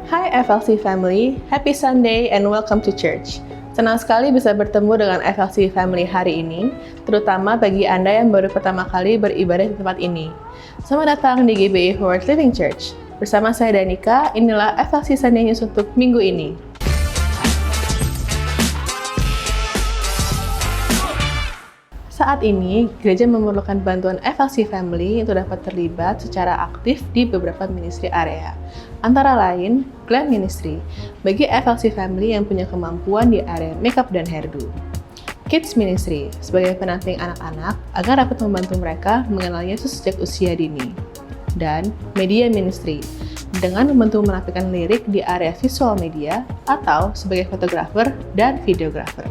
Hai FLC Family, Happy Sunday and welcome to church. Senang sekali bisa bertemu dengan FLC Family hari ini, terutama bagi Anda yang baru pertama kali beribadah di tempat ini. Selamat datang di GBI Forward Living Church. Bersama saya Danika, inilah FLC Sunday News untuk minggu ini. Saat ini, gereja memerlukan bantuan FLC Family untuk dapat terlibat secara aktif di beberapa ministry area. Antara lain, Glam Ministry, bagi FLC Family yang punya kemampuan di area makeup dan hairdo. Kids Ministry, sebagai pendamping anak-anak agar dapat membantu mereka mengenal Yesus sejak usia dini. Dan Media Ministry, dengan membantu menampilkan lirik di area visual media atau sebagai fotografer dan videografer.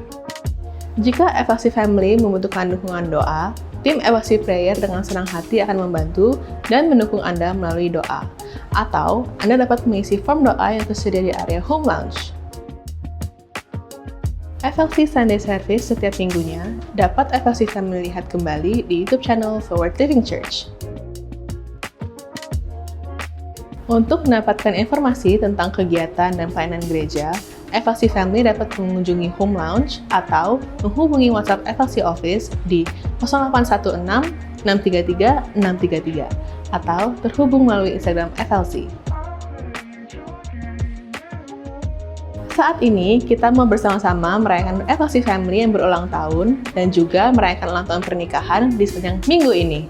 Jika FLC Family membutuhkan dukungan doa, tim FLC Prayer dengan senang hati akan membantu dan mendukung Anda melalui doa. Atau, Anda dapat mengisi form doa yang tersedia di area Home Lounge. FLC Sunday Service setiap minggunya dapat FLC Family lihat kembali di YouTube channel Forward Living Church. Untuk mendapatkan informasi tentang kegiatan dan pelayanan gereja, FLC Family dapat mengunjungi Home Lounge atau menghubungi WhatsApp FLC Office di 0816 633 633 atau terhubung melalui Instagram FLC. Saat ini, kita mau bersama-sama merayakan FLC Family yang berulang tahun dan juga merayakan ulang tahun pernikahan di sepanjang minggu ini.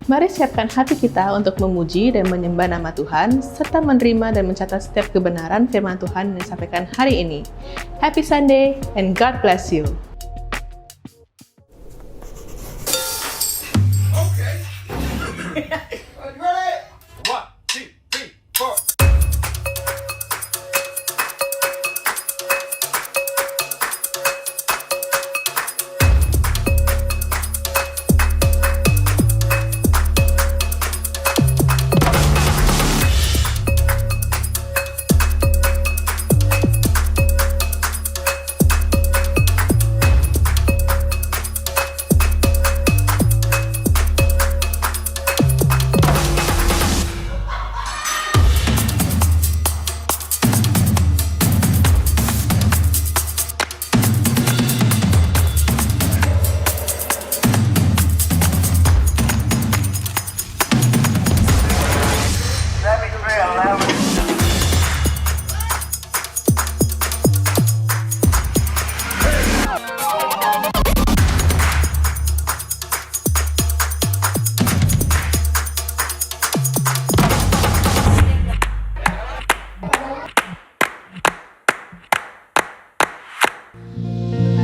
Mari siapkan hati kita untuk memuji dan menyembah nama Tuhan, serta menerima dan mencatat setiap kebenaran firman Tuhan yang disampaikan hari ini. Happy Sunday and God bless you.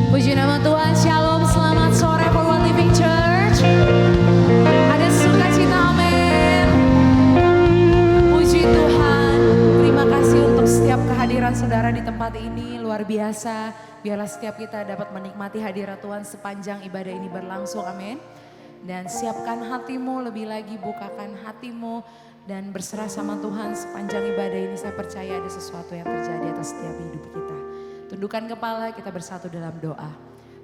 Puji nama Tuhan, Shalom, selamat sore Forward Living Church. Ada sukacita, amin. Puji Tuhan, terima kasih untuk setiap kehadiran saudara di tempat ini, luar biasa. Biarlah setiap kita dapat menikmati hadirat Tuhan sepanjang ibadah ini berlangsung, amin. Dan siapkan hatimu, lebih lagi bukakan hatimu dan berserah sama Tuhan sepanjang ibadah ini. Saya percaya ada sesuatu yang terjadi atas setiap hidup kita. Tundukkan kepala, kita bersatu dalam doa.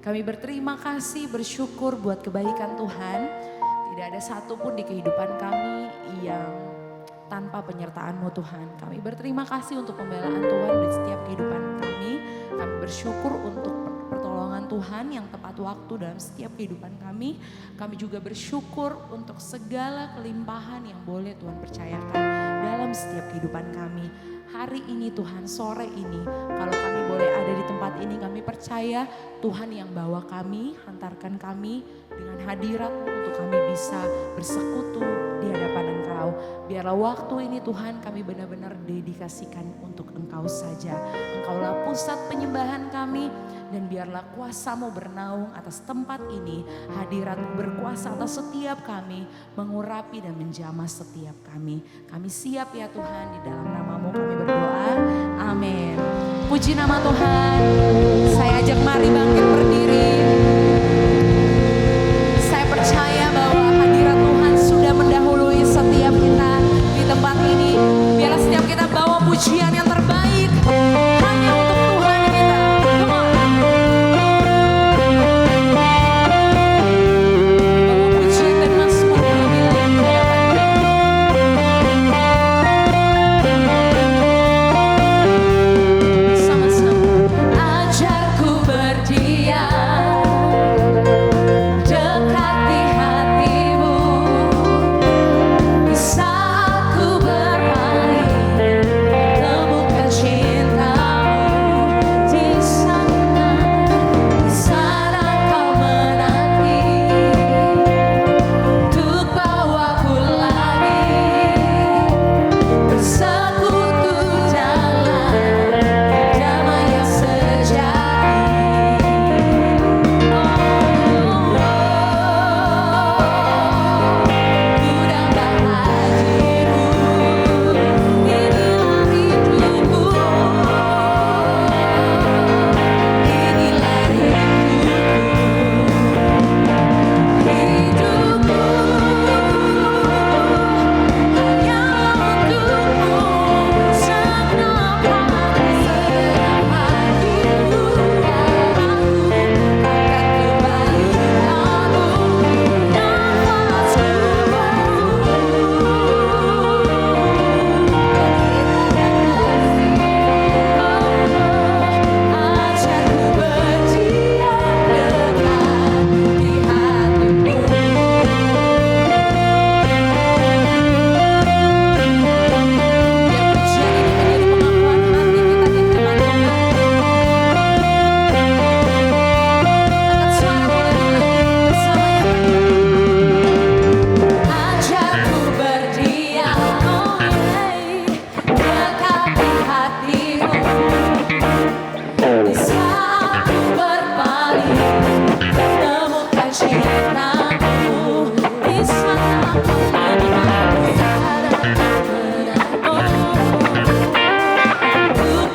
Kami berterima kasih, bersyukur buat kebaikan Tuhan. Tidak ada satupun di kehidupan kami yang tanpa penyertaan-Mu Tuhan. Kami berterima kasih untuk pembelaan Tuhan di setiap kehidupan kami. Kami bersyukur untuk pertolongan Tuhan yang tepat waktu dalam setiap kehidupan kami. Kami juga bersyukur untuk segala kelimpahan yang boleh Tuhan percayakan dalam setiap kehidupan kami. Hari ini Tuhan, sore ini, kalau kami boleh ada di tempat ini, kami percaya Tuhan yang bawa kami, hantarkan kami dengan hadirat-Mu untuk kami bisa bersekutu di hadapan Engkau. Biarlah waktu ini Tuhan kami benar-benar dedikasikan untuk Engkau saja. Engkaulah pusat penyembahan kami dan biarlah kuasa-Mu bernaung atas tempat ini. Hadirat-Mu berkuasa atas setiap kami, mengurapi dan menjamah setiap kami. Kami siap ya Tuhan, di dalam nama-Mu kami berdoa. Amin. Puji nama Tuhan. Saya ajak mari bangkit berdiri. Saya percaya bahwa hadirat Tuhan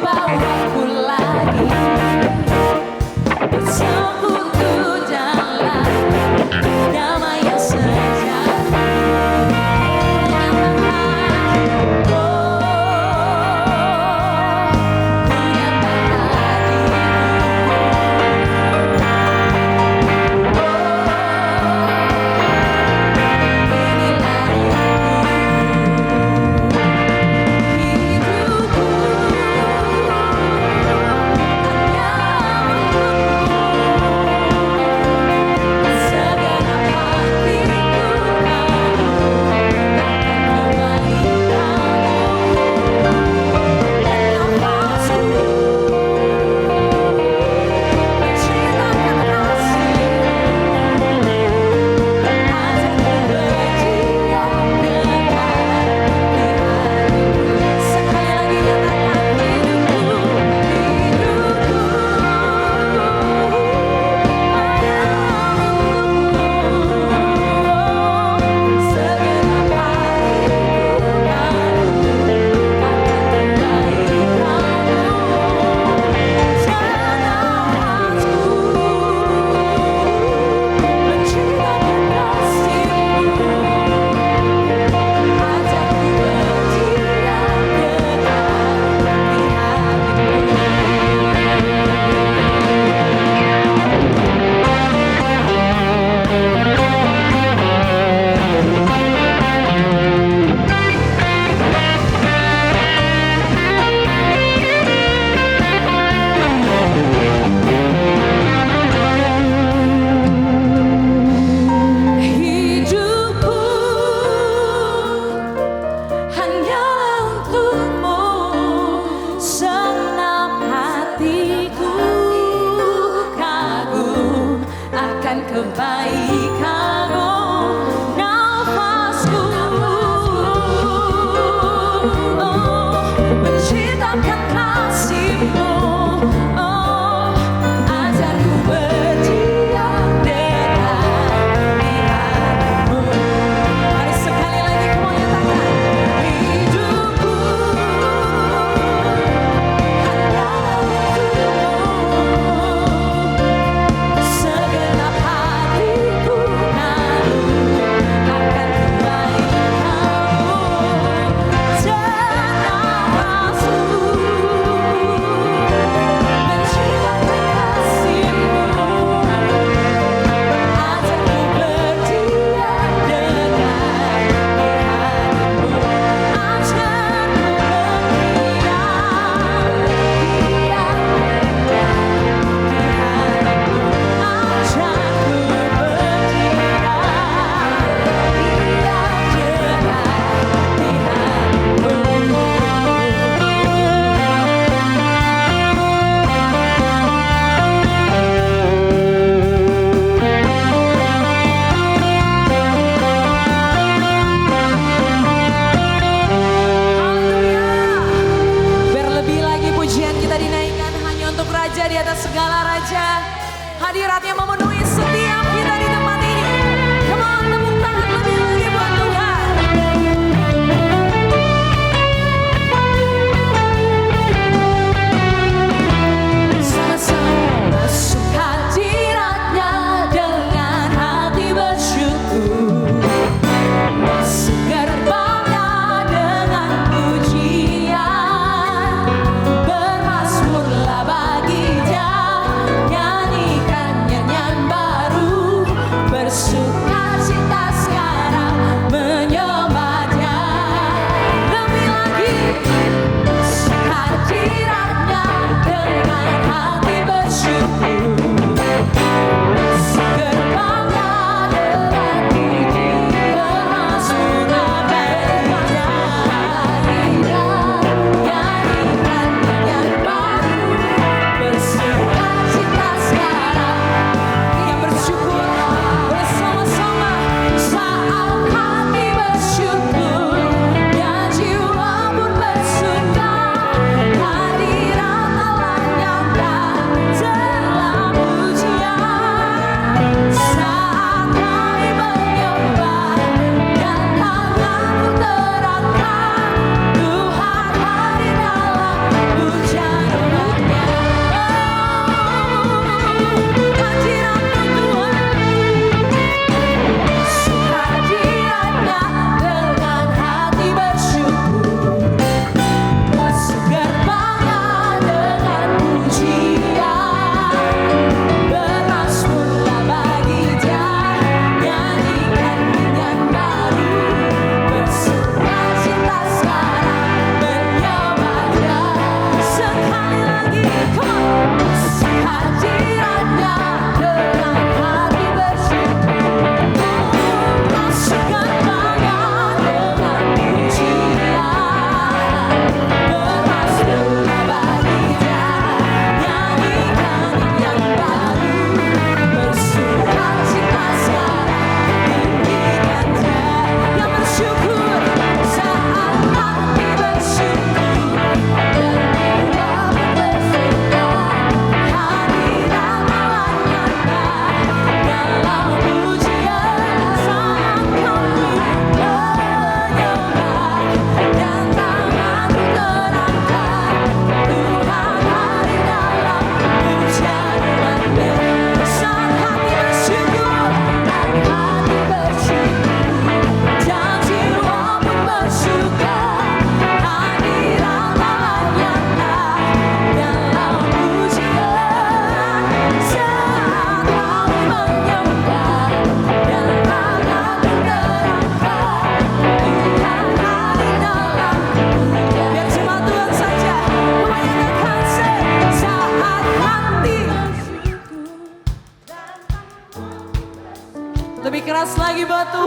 Bawaku lagi bersekutu dalam damai yang sejati. Inilah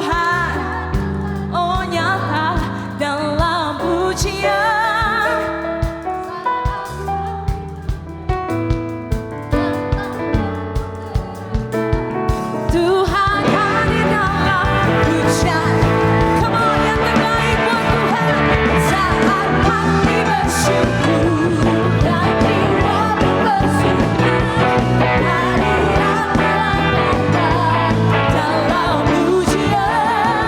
Tuhan, oh nyata dalam pujian. Tuhan hadir dalam pujian. Come on, yang terbaik buat Tuhan. Saat hati bersyukur dan jiwa bersyukur, hadirat Tuhan dalam pujian.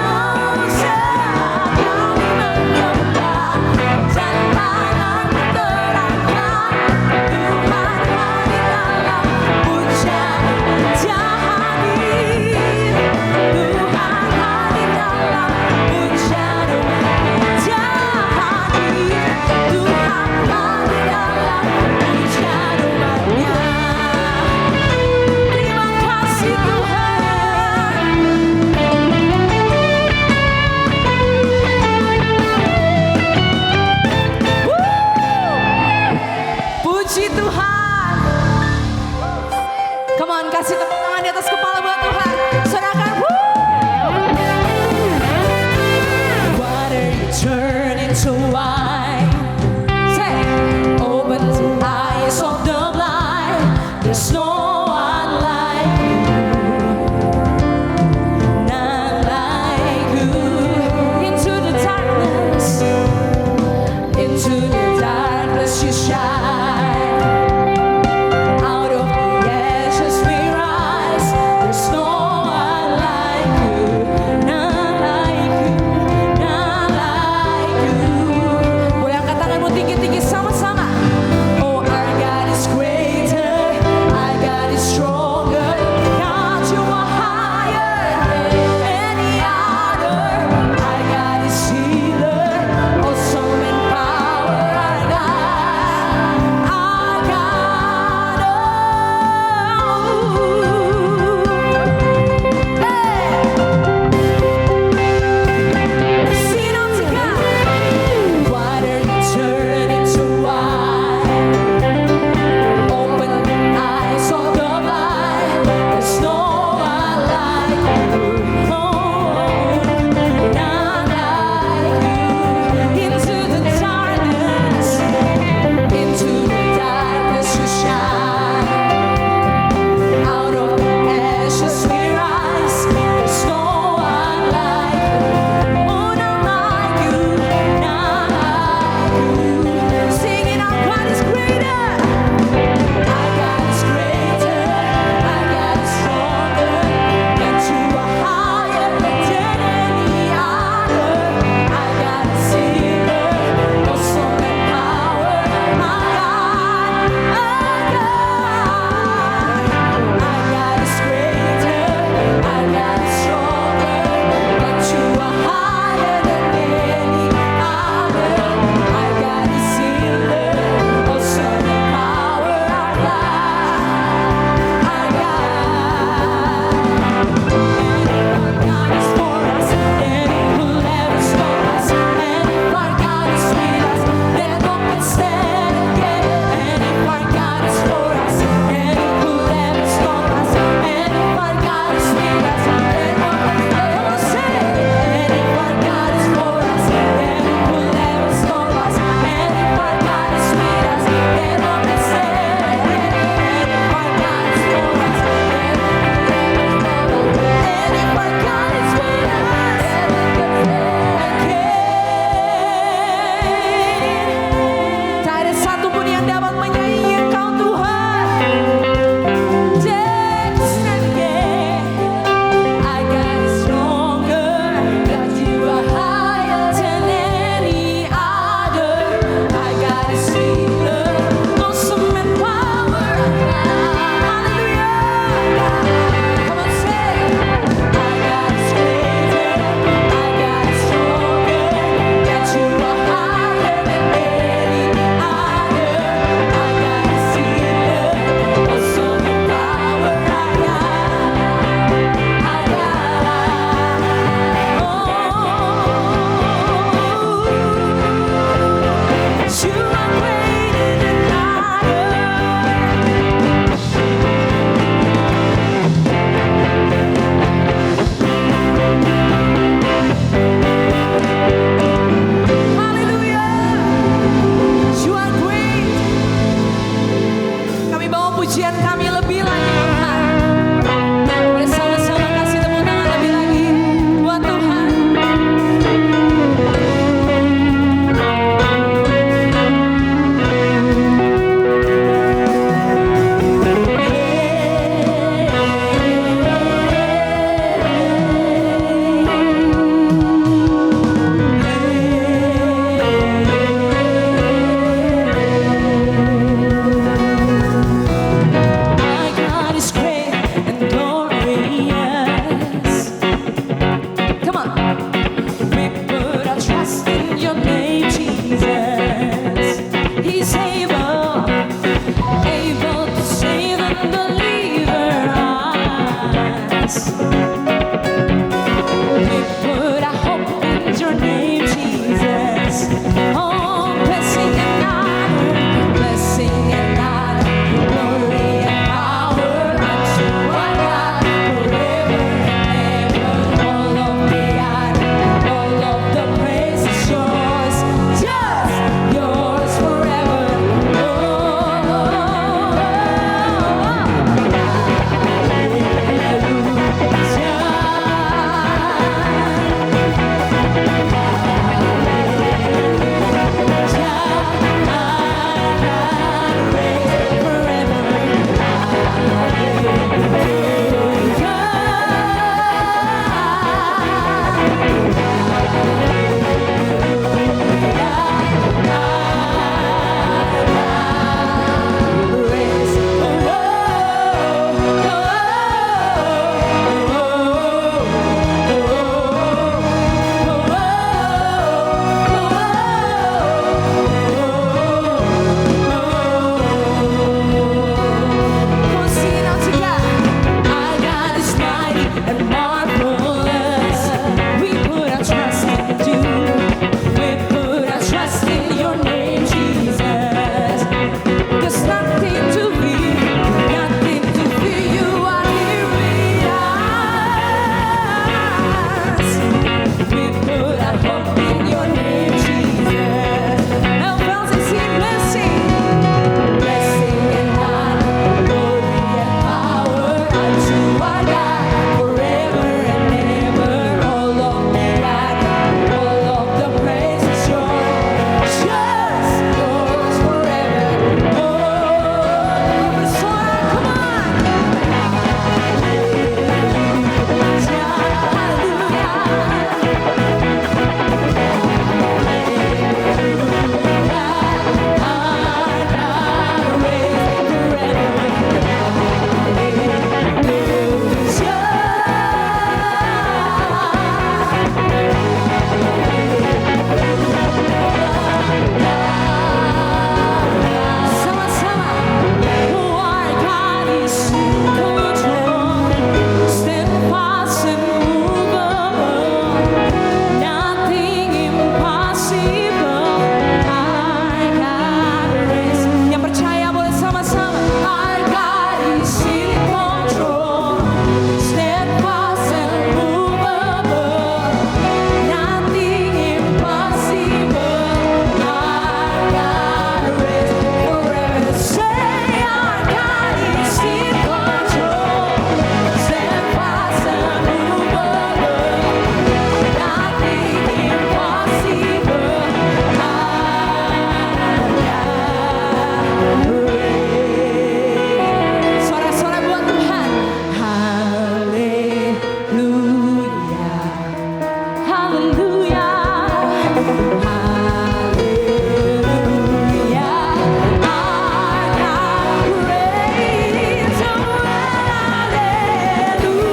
haleluya, haleluya. I got praise, oh, haleluya.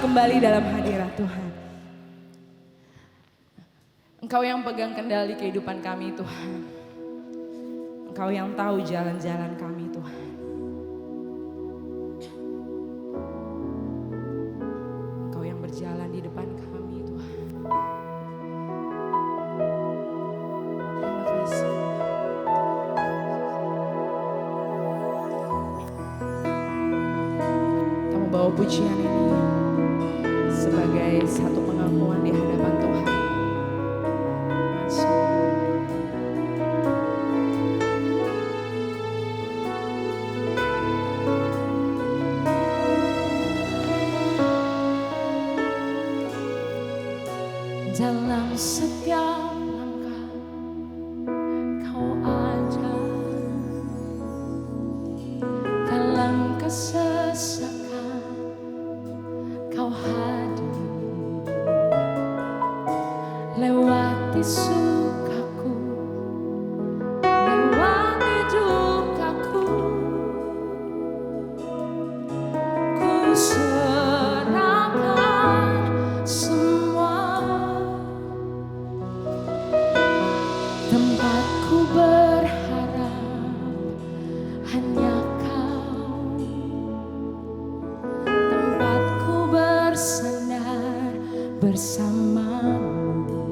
Kembali dalam hadirat Tuhan. Engkau yang pegang kendali kehidupan kami Tuhan. Engkau yang tahu jalan-jalan kami Tuhan. Engkau yang berjalan di depan kami Tuhan. Terima kasih. Kita membawa pujian ini sebagai satu pengakuan di hadapan Tuhan. Masuk. Dalam setiap langkah Kau ada, dalam kesesakan Kau hadir, lewati sukaku, lewati dukaku, ku serahkan semua. Tempatku berharap hanya Kau, tempatku bersandar bersamamu,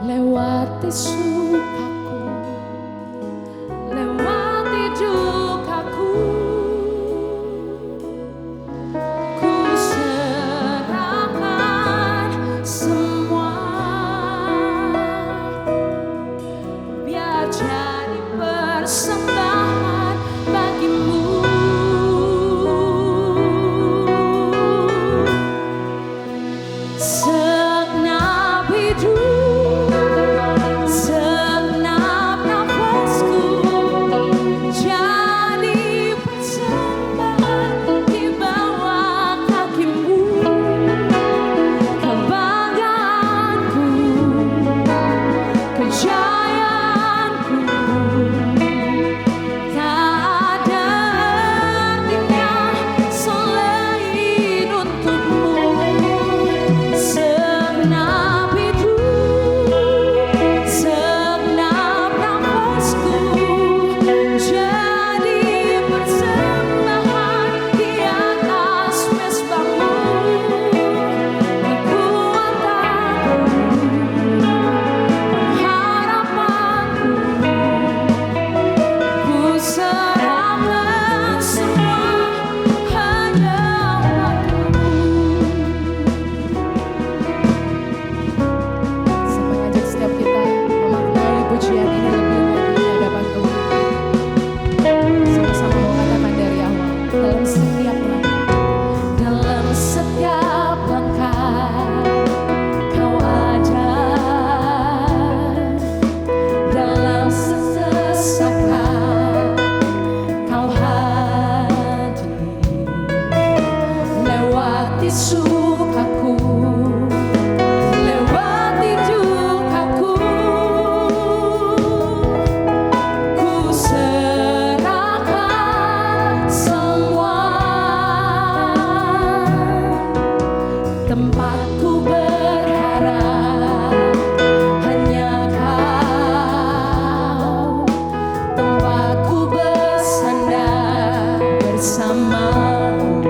lewati sukaku, lewati dukaku, ku serahkan semua, biar jadi persembahan bagimu. Segenap hidup Tempatku berharap hanya Kau, tempatku bersandar bersamamu.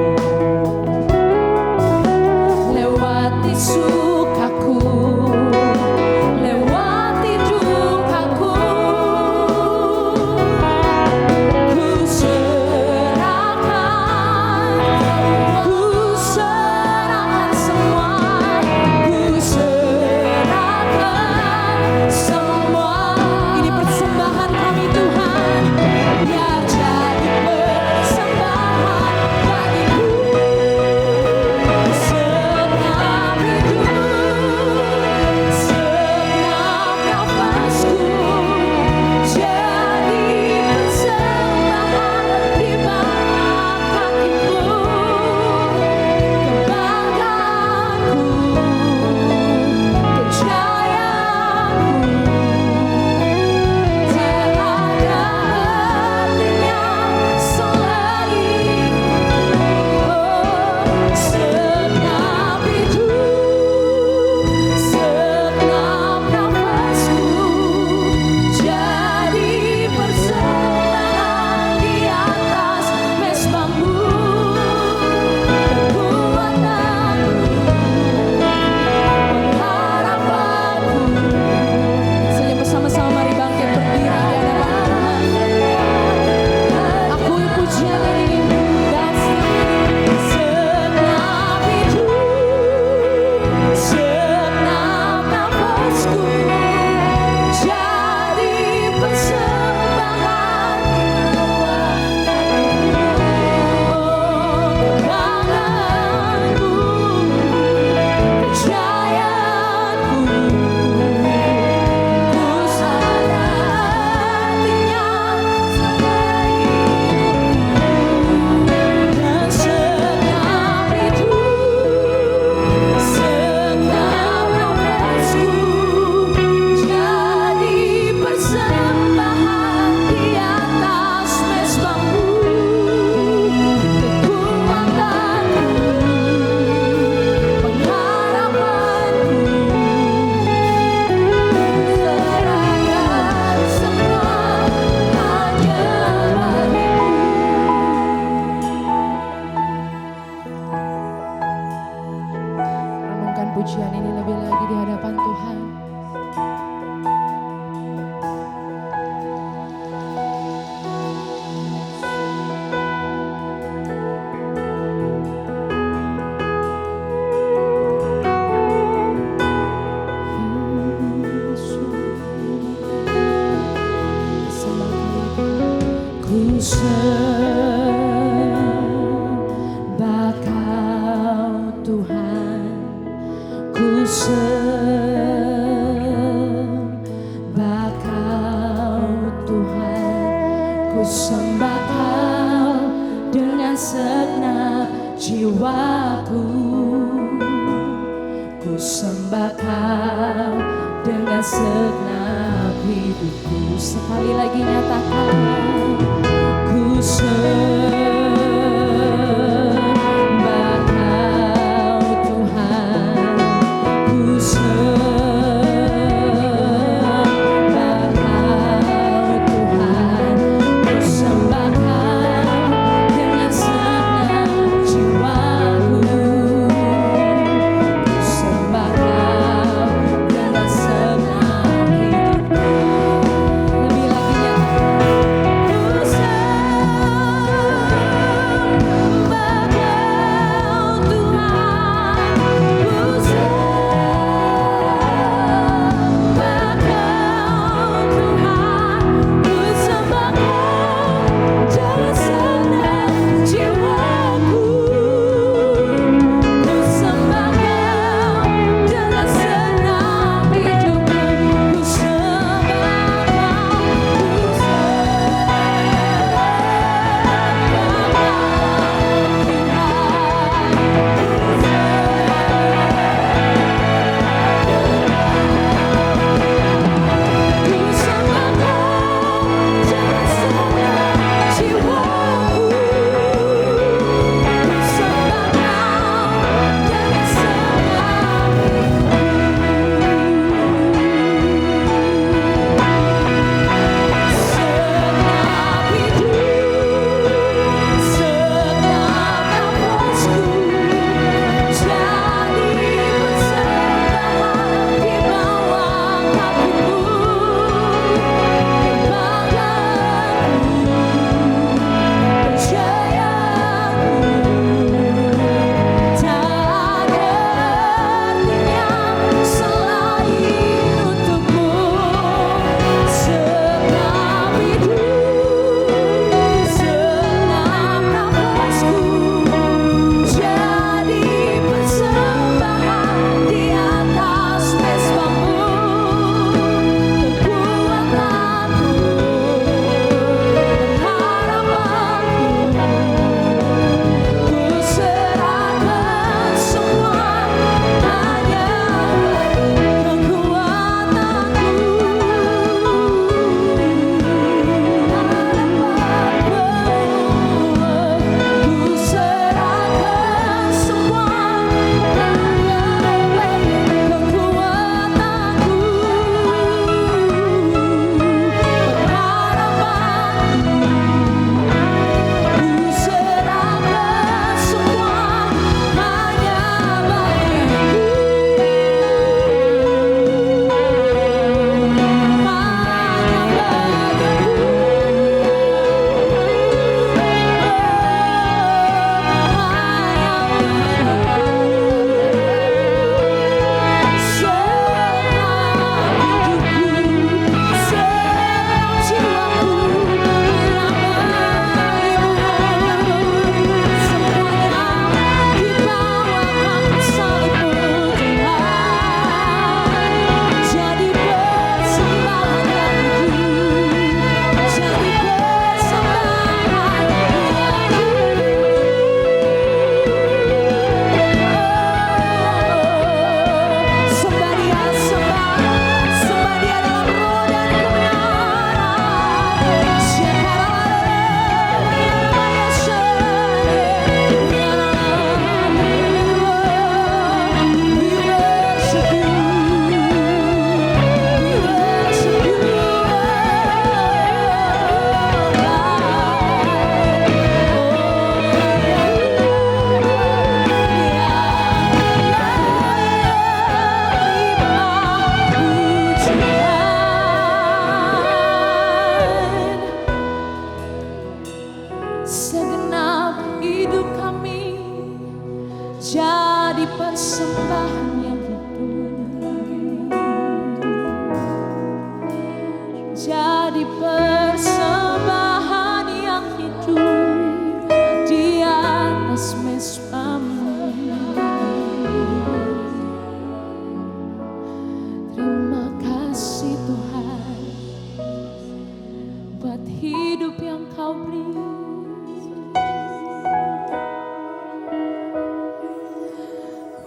Lewati sukaku, lewati dukaku, ku serahkan semua, ku serahkan semua. Ini persembahan kami Tuhan, biar jadi persembahan bagimu. Segenap hidup, segenap nafasku, jadi persembahan di bawah kakimu. Kebanggaanku, kejayaanku, tak ada artinya selain segenap hidup, segenap nafasku, jadi persembahan di atas mezbahmu. Kekuatanku, pengharapanku. Saja bersama-sama mari bangkit berdiri di hadapan Tuhan. Akui pujian ini dan segenap hidup, segenap nafasku, jadi persembahan di bawah kakimu. Kebanggaanku, kejayaanku, ku sadar artinya selain dan segenap hidup, segenap nafasku, jadi persembahan di atas mezbahmu. Kekuatanku, pengharapanku, serahkan semua hanya bagimu. Renungkan pujian ini lebih lagi di hadapan Tuhan. Ku sembah Kau Tuhan, ku sembah Kau Tuhan, ku sembah Kau dengan segenap jiwaku, ku sembah Kau dengan segenap hidupku. Sekali lagi nyatakan, ku sembah Kau Tuhan, ku sembah Kau Tuhan, ku sembah Kau dengan segenap jiwaku, ku sembah Kau dengan segenap hidupku. Lebih lagi nyatakan, ku sembah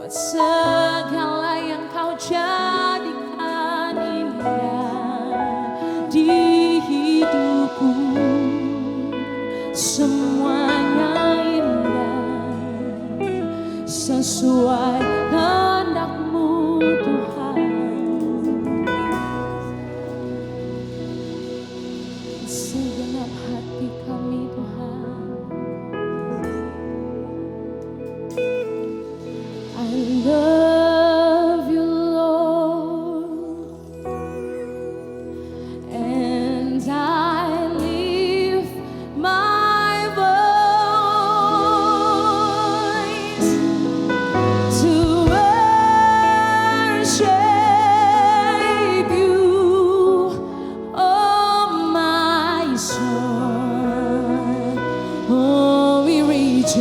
buat segala yang kau jadikan indah di hidupku. Semuanya indah sesuai kehendak-Mu Tuhan. Segenap hati kami Tuhan, I love You Lord, and I lift my voice to worship You, oh my soul. Oh, we rejoice.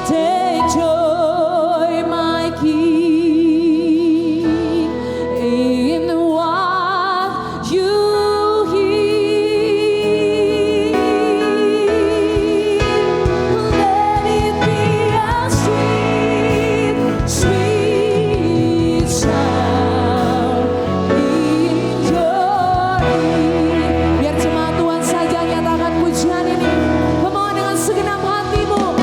Take joy, my King, in what You hear. Let it be a sweet, sweet sound in Your ear. Biar cuma Tuhan saja nyatakan pujian ini. Come on, dengan segenap hatimu.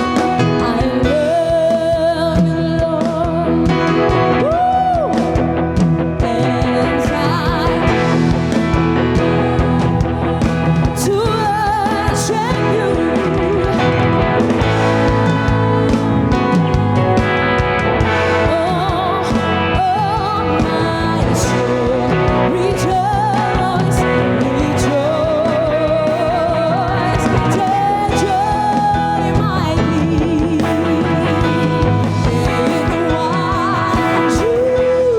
I love You Lord. Woo! And to worship You. Oh, my soul, rejoice, rejoice. Take joy, my King, in what You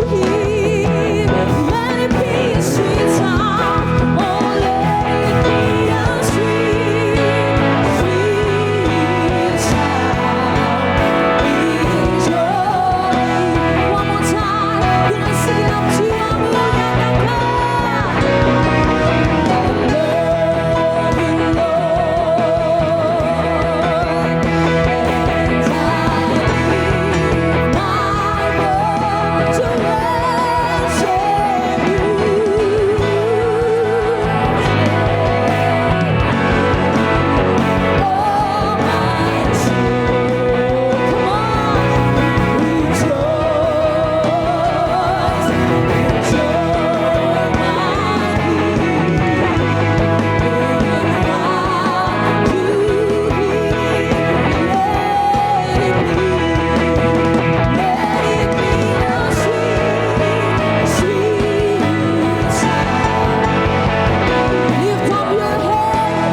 hear. Let it be a sweet sound. Oh, let it be a sweet, sweet sound in Your ear. One more time, dengan segenap jiwamu nyatakan, I love You Lord, and I lift my voice to worship You. Oh, my soul, come on, rejoice, rejoice, my King, lift up your head,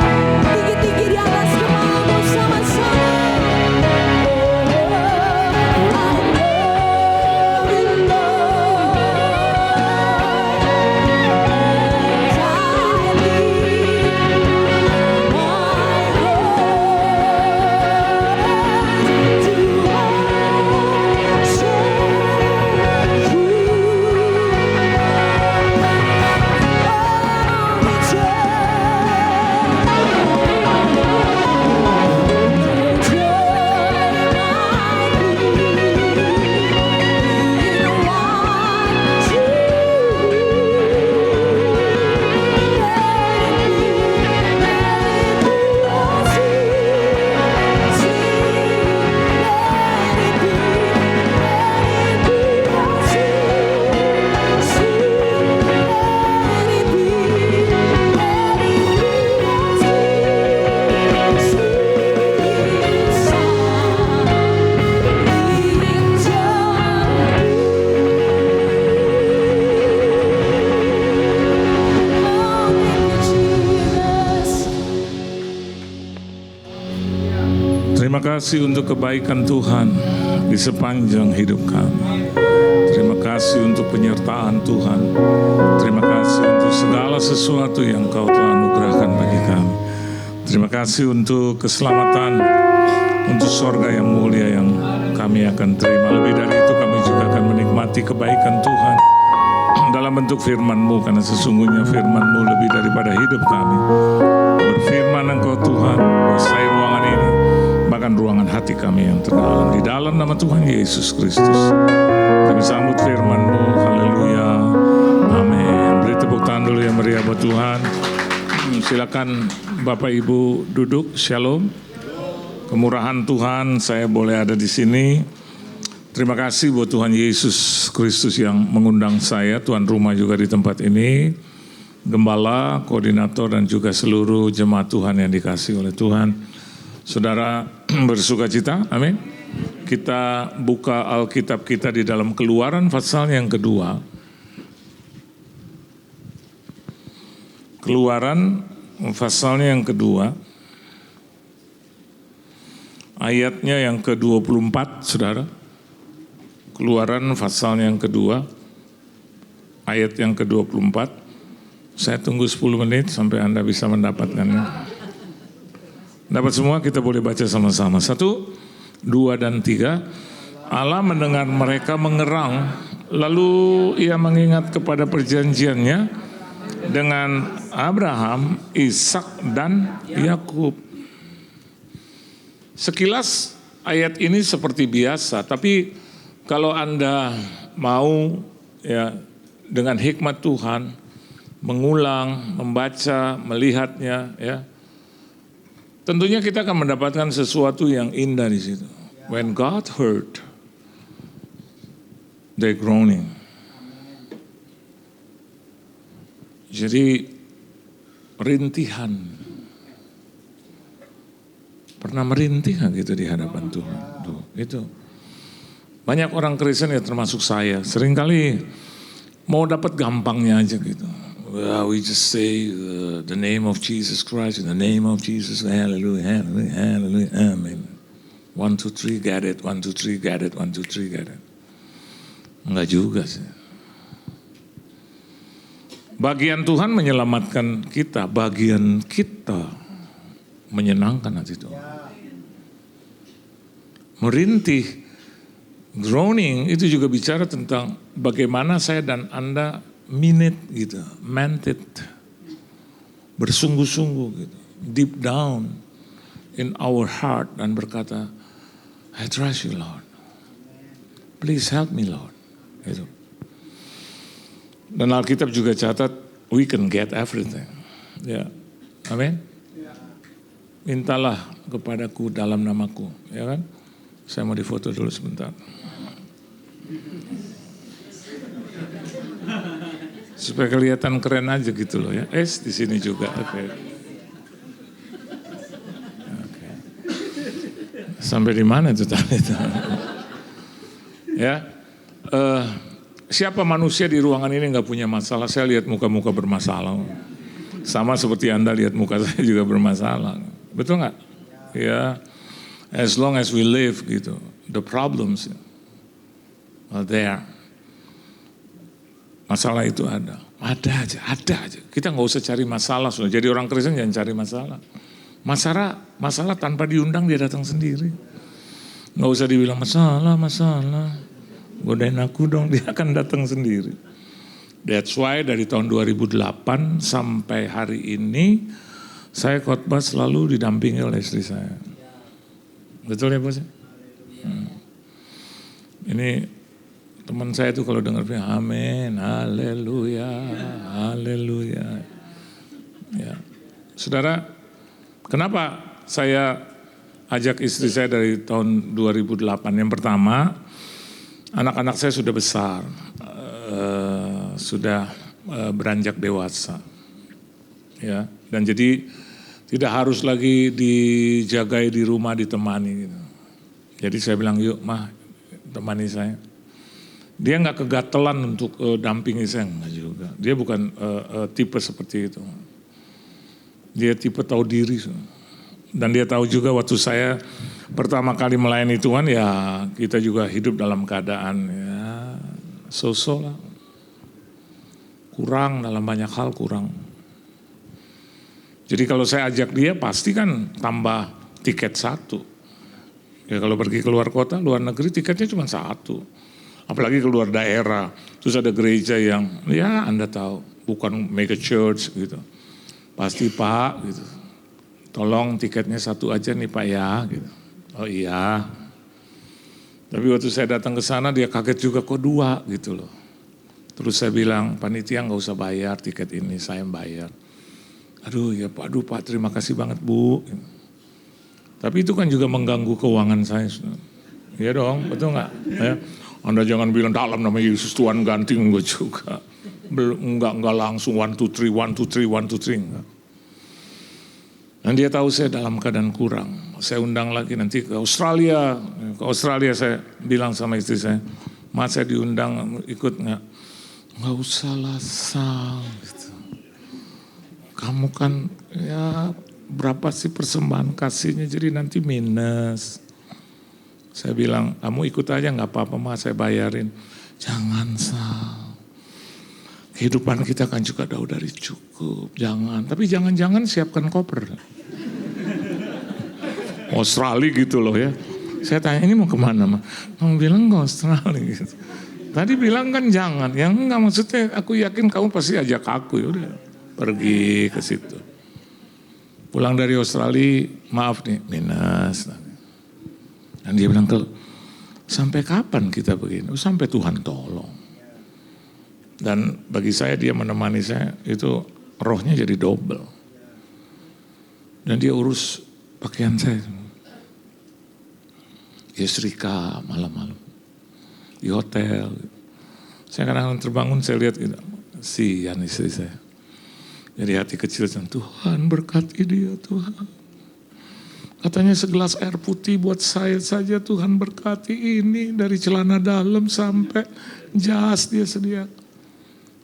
tinggi-tinggi di atas kepalamu sama-sama. I love You Lord, and I lift my voice to worship You. Terima kasih untuk kebaikan Tuhan di sepanjang hidup kami. Terima kasih untuk penyertaan Tuhan. Terima kasih untuk segala sesuatu yang Kau telah anugerahkan bagi kami. Terima kasih untuk keselamatan, untuk sorga yang mulia yang kami akan terima. Lebih dari itu kami juga akan menikmati kebaikan Tuhan dalam bentuk firman-Mu, karena sesungguhnya firman-Mu lebih daripada hidup kami. Berfirman Engkau Tuhan, kuasai ruangan ini, Nyalakan ruangan hati kami yang terdalam. Di dalam nama Tuhan Yesus Kristus. Kami sambut firman-Mu. Haleluya. Amin. Beri tepuk tangan dulu yang meriah buat Tuhan. Silakan Bapak Ibu duduk. Shalom. Kemurahan Tuhan saya boleh ada di sini. Terima kasih buat Tuhan Yesus Kristus yang mengundang saya, tuan rumah juga di tempat ini, gembala, koordinator dan juga seluruh jemaat Tuhan yang dikasihi oleh Tuhan. Saudara bersuka cita, amin. Kita buka Alkitab kita di dalam Keluaran pasal yang kedua. Keluaran pasalnya yang kedua. Ayatnya yang ke-24, saudara. Keluaran pasal yang kedua, ayat yang ke-24. Saya tunggu 10 menit sampai Anda bisa mendapatkannya. Dapat semua, kita boleh baca sama-sama. 1, 2, dan 3. Allah mendengar mereka mengerang, lalu ia mengingat kepada perjanjiannya dengan Abraham, Ishak, dan Yakub. Sekilas ayat ini seperti biasa, tapi kalau Anda mau ya dengan hikmat Tuhan mengulang, membaca, melihatnya ya. Tentunya kita akan mendapatkan sesuatu yang indah di situ. When God heard their groaning. Jadi rintihan. Pernah merintih nggak gitu di hadapan Tuhan? Tuh, itu. Banyak orang Kristen ya termasuk saya, seringkali mau dapat gampangnya aja gitu. Well, we just say the name of Jesus Christ, in the name of Jesus, hallelujah, hallelujah, hallelujah, amen. 1, 2, 3, get it, 1, 2, 3, get it, 1, 2, 3, get it. Enggak juga sih. Bagian Tuhan menyelamatkan kita, bagian kita menyenangkan hati Tuhan. Merintih, groaning itu juga bicara tentang bagaimana saya dan Anda meant it, bersungguh-sungguh gitu, deep down in our heart dan berkata, I trust you Lord, please help me Lord. Gitu. Dan Alkitab juga catat, we can get everything. Ya, amin. Mintalah kepadaku dalam namaku, ya kan? Saya mau difoto dulu sebentar. Supaya kelihatan keren aja gitu loh ya. Di sini juga. Oke. Sampai di mana itu tadi? Ya. Siapa manusia di ruangan ini nggak punya masalah? Saya lihat muka-muka bermasalah. Sama seperti Anda lihat muka saya juga bermasalah. Betul nggak? Ya. As long as we live gitu, the problems are there. Masalah itu ada aja. Kita nggak usah cari masalah. Jadi orang Kristen jangan cari masalah. Masalah tanpa diundang dia datang sendiri. Nggak usah dibilang masalah. Godain aku dong, dia akan datang sendiri. That's why dari tahun 2008 sampai hari ini saya khotbah selalu didampingi oleh istri saya. Betul ya bos? Ini teman saya itu kalau dengar amin, haleluya, haleluya. Ya. Saudara, kenapa saya ajak istri saya dari tahun 2008? Yang pertama, anak-anak saya sudah besar, sudah beranjak dewasa. Ya, dan jadi tidak harus lagi dijagai di rumah, ditemani gitu. Jadi saya bilang, yuk mah temani saya. Dia nggak kegatelan untuk dampingi saya, enggak juga. Dia bukan tipe seperti itu. Dia tipe tahu diri. Dan dia tahu juga waktu saya pertama kali melayani Tuhan, ya kita juga hidup dalam keadaan ya so-so lah. Kurang dalam banyak hal, kurang. Jadi kalau saya ajak dia pasti kan tambah tiket 1. Ya kalau pergi keluar kota, luar negeri tiketnya cuma 1. Apalagi keluar daerah. Terus ada gereja yang ya Anda tahu bukan mega church gitu. Pasti Pak gitu. Tolong tiketnya 1 aja nih Pak ya gitu. Oh iya. Tapi waktu saya datang ke sana dia kaget juga, kok 2 gitu loh. Terus saya bilang, panitia nggak usah bayar tiket ini, saya yang bayar. Aduh ya Pak, terima kasih banget Bu. Tapi itu kan juga mengganggu keuangan saya. Iya dong, betul nggak? Ya. Anda jangan bilang dalam nama Yesus Tuhan ganti, enggak juga. Enggak langsung 1, 2, 3, 1, 2, 3, 1, 2, 3 enggak. Dan dia tahu saya dalam keadaan kurang. Saya undang lagi nanti ke Australia. Ke Australia saya bilang sama istri saya, Mas saya diundang ikut nggak? Nggak usah lah Sal. Gitu. Kamu kan ya berapa sih persembahan kasihnya, jadi nanti minus. Saya bilang, kamu ikut aja nggak apa-apa Mas, saya bayarin. Jangan Sal. Kehidupan kita kan juga jauh dari cukup, jangan. Tapi jangan-jangan siapkan koper. Australia gitu loh ya. Saya tanya, ini mau kemana Mas? Kamu bilang ke Australia gitu. Tadi bilang kan jangan, yang enggak maksudnya aku yakin kamu pasti ajak aku, yaudah. Pergi ke situ. Pulang dari Australia, maaf nih, minus. Dan dia bilang, sampai kapan kita begini? Sampai Tuhan tolong. Dan bagi saya dia menemani saya, itu rohnya jadi double. Dan dia urus pakaian saya. Dia setrika malam-malam. Di hotel. Saya kadang-kadang terbangun, saya lihat gitu. Sian istri saya. Jadi hati kecil, Tuhan berkati dia Tuhan. Katanya segelas air putih buat saya saja Tuhan berkati ini. Dari celana dalam sampai jas dia sedia.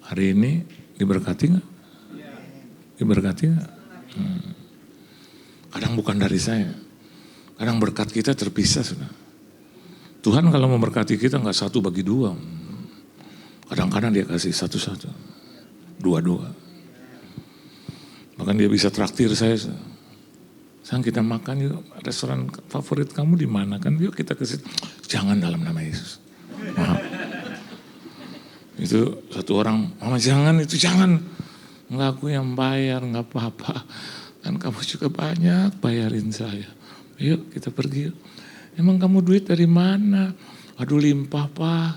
Hari ini diberkati gak? Diberkati gak? Kadang bukan dari saya. Kadang berkat kita terpisah sudah. Tuhan kalau memberkati kita gak 1 bagi 2. Kadang-kadang dia kasih 1-1. 2-2. Bahkan dia bisa traktir saya. Sayang kita makan yuk, restoran favorit kamu di mana kan? Yuk kita ke situ. Jangan dalam nama Yesus. Maaf. Itu satu orang, Mama jangan itu jangan. Enggak, aku yang bayar, enggak apa-apa. Kan kamu juga banyak bayarin saya. Yuk kita pergi yuk. Emang kamu duit dari mana? Aduh limpah Pak.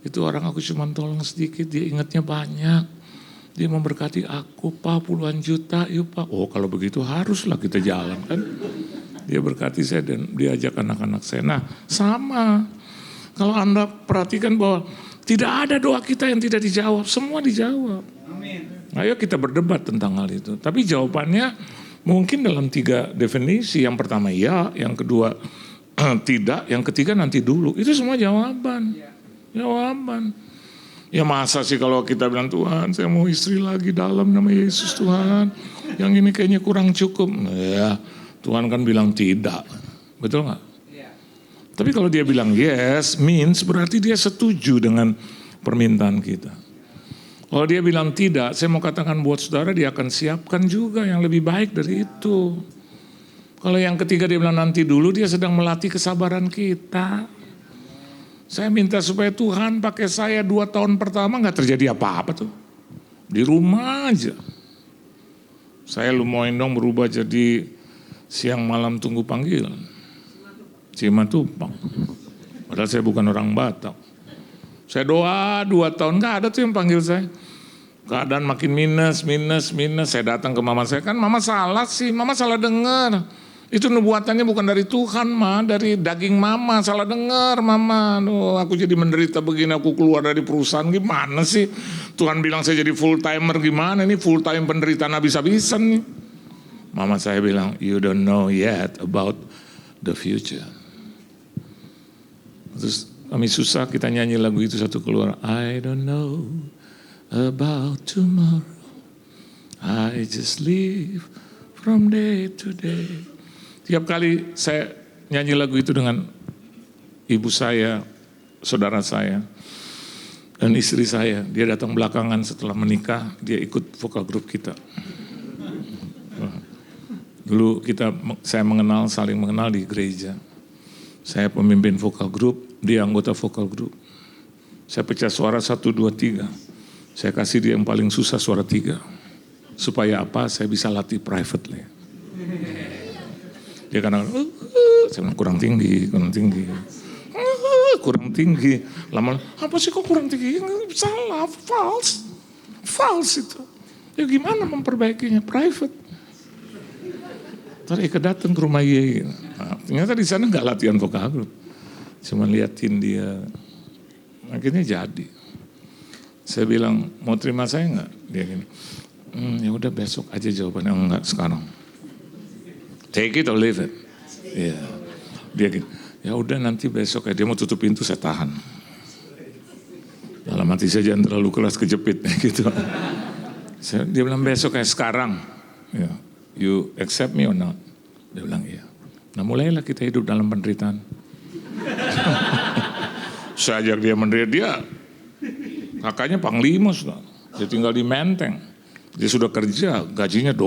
Itu orang aku cuma tolong sedikit, dia ingatnya banyak. Dia memberkati aku Pak puluhan juta, yuk Pak. Oh kalau begitu haruslah kita jalan kan. Dia berkati saya dan dia ajak anak-anak saya. Nah sama. Kalau Anda perhatikan bahwa tidak ada doa kita yang tidak dijawab. Semua dijawab. Amin. Ayo kita berdebat tentang hal itu. Tapi jawabannya mungkin dalam 3 definisi. Yang pertama ya, yang kedua tidak, yang ketiga nanti dulu. Itu semua jawaban. Jawaban. Ya masa sih kalau kita bilang Tuhan saya mau istri lagi dalam nama Yesus Tuhan. Yang ini kayaknya kurang cukup. Ya Tuhan kan bilang tidak. Betul gak? Ya. Tapi kalau dia bilang yes means berarti dia setuju dengan permintaan kita. Kalau dia bilang tidak, saya mau katakan buat saudara dia akan siapkan juga yang lebih baik dari itu. Kalau yang ketiga dia bilang nanti dulu, dia sedang melatih kesabaran kita. Saya minta supaya Tuhan pakai saya 2 tahun pertama gak terjadi apa-apa tuh. Di rumah aja. Saya lumayan dong berubah jadi siang malam tunggu panggilan. Cimatupang. Padahal saya bukan orang Batak. Saya doa 2 tahun gak ada tuh yang panggil saya. Keadaan makin minus. Saya datang ke mama saya, kan mama salah sih, mama salah dengar. Itu nubuatannya bukan dari Tuhan Ma, dari daging mama, salah dengar mama. Duh, aku jadi menderita begini, aku keluar dari perusahaan gimana sih. Tuhan bilang saya jadi full timer gimana, ini full time penderitaan habis-habisan nih. Mama saya bilang, you don't know yet about the future. Terus kami susah kita nyanyi lagu itu satu keluar. I don't know about tomorrow, I just live from day to day. Tiap kali saya nyanyi lagu itu dengan ibu saya, saudara saya, dan istri saya. Dia datang belakangan setelah menikah, dia ikut vokal grup kita. Dulu saya saling mengenal di gereja. Saya pemimpin vokal grup, dia anggota vokal grup. Saya pecah suara 1, 2, 3. Saya kasih dia yang paling susah suara 3. Supaya apa? Saya bisa latih privately. Dia kadang Saya bilang kurang tinggi. Kurang tinggi. Lama, apa sih kok kurang tinggi? Salah, false itu. Ya gimana memperbaikinya? Private. Ntar Eka datang ke rumah Ye. Nah, ternyata di sana nggak latihan vokal group. Cuma liatin dia. Akhirnya jadi. Saya bilang, mau terima saya nggak? Dia gini, ya udah besok aja jawabannya. Enggak, sekarang. Take it or leave it. Iya. Dia gini, ya udah nanti besok ya. Dia mau tutup pintu, saya tahan. Dalam hati saya jangan terlalu keras kejepit gitu. Dia bilang besok kayak sekarang. Ya. You accept me or not? Dia bilang iya. Nah mulailah kita hidup dalam penderitaan. Saya ajak dia menderita, dia kakaknya panglima sudah. Dia tinggal di Menteng. Dia sudah kerja, gajinya $.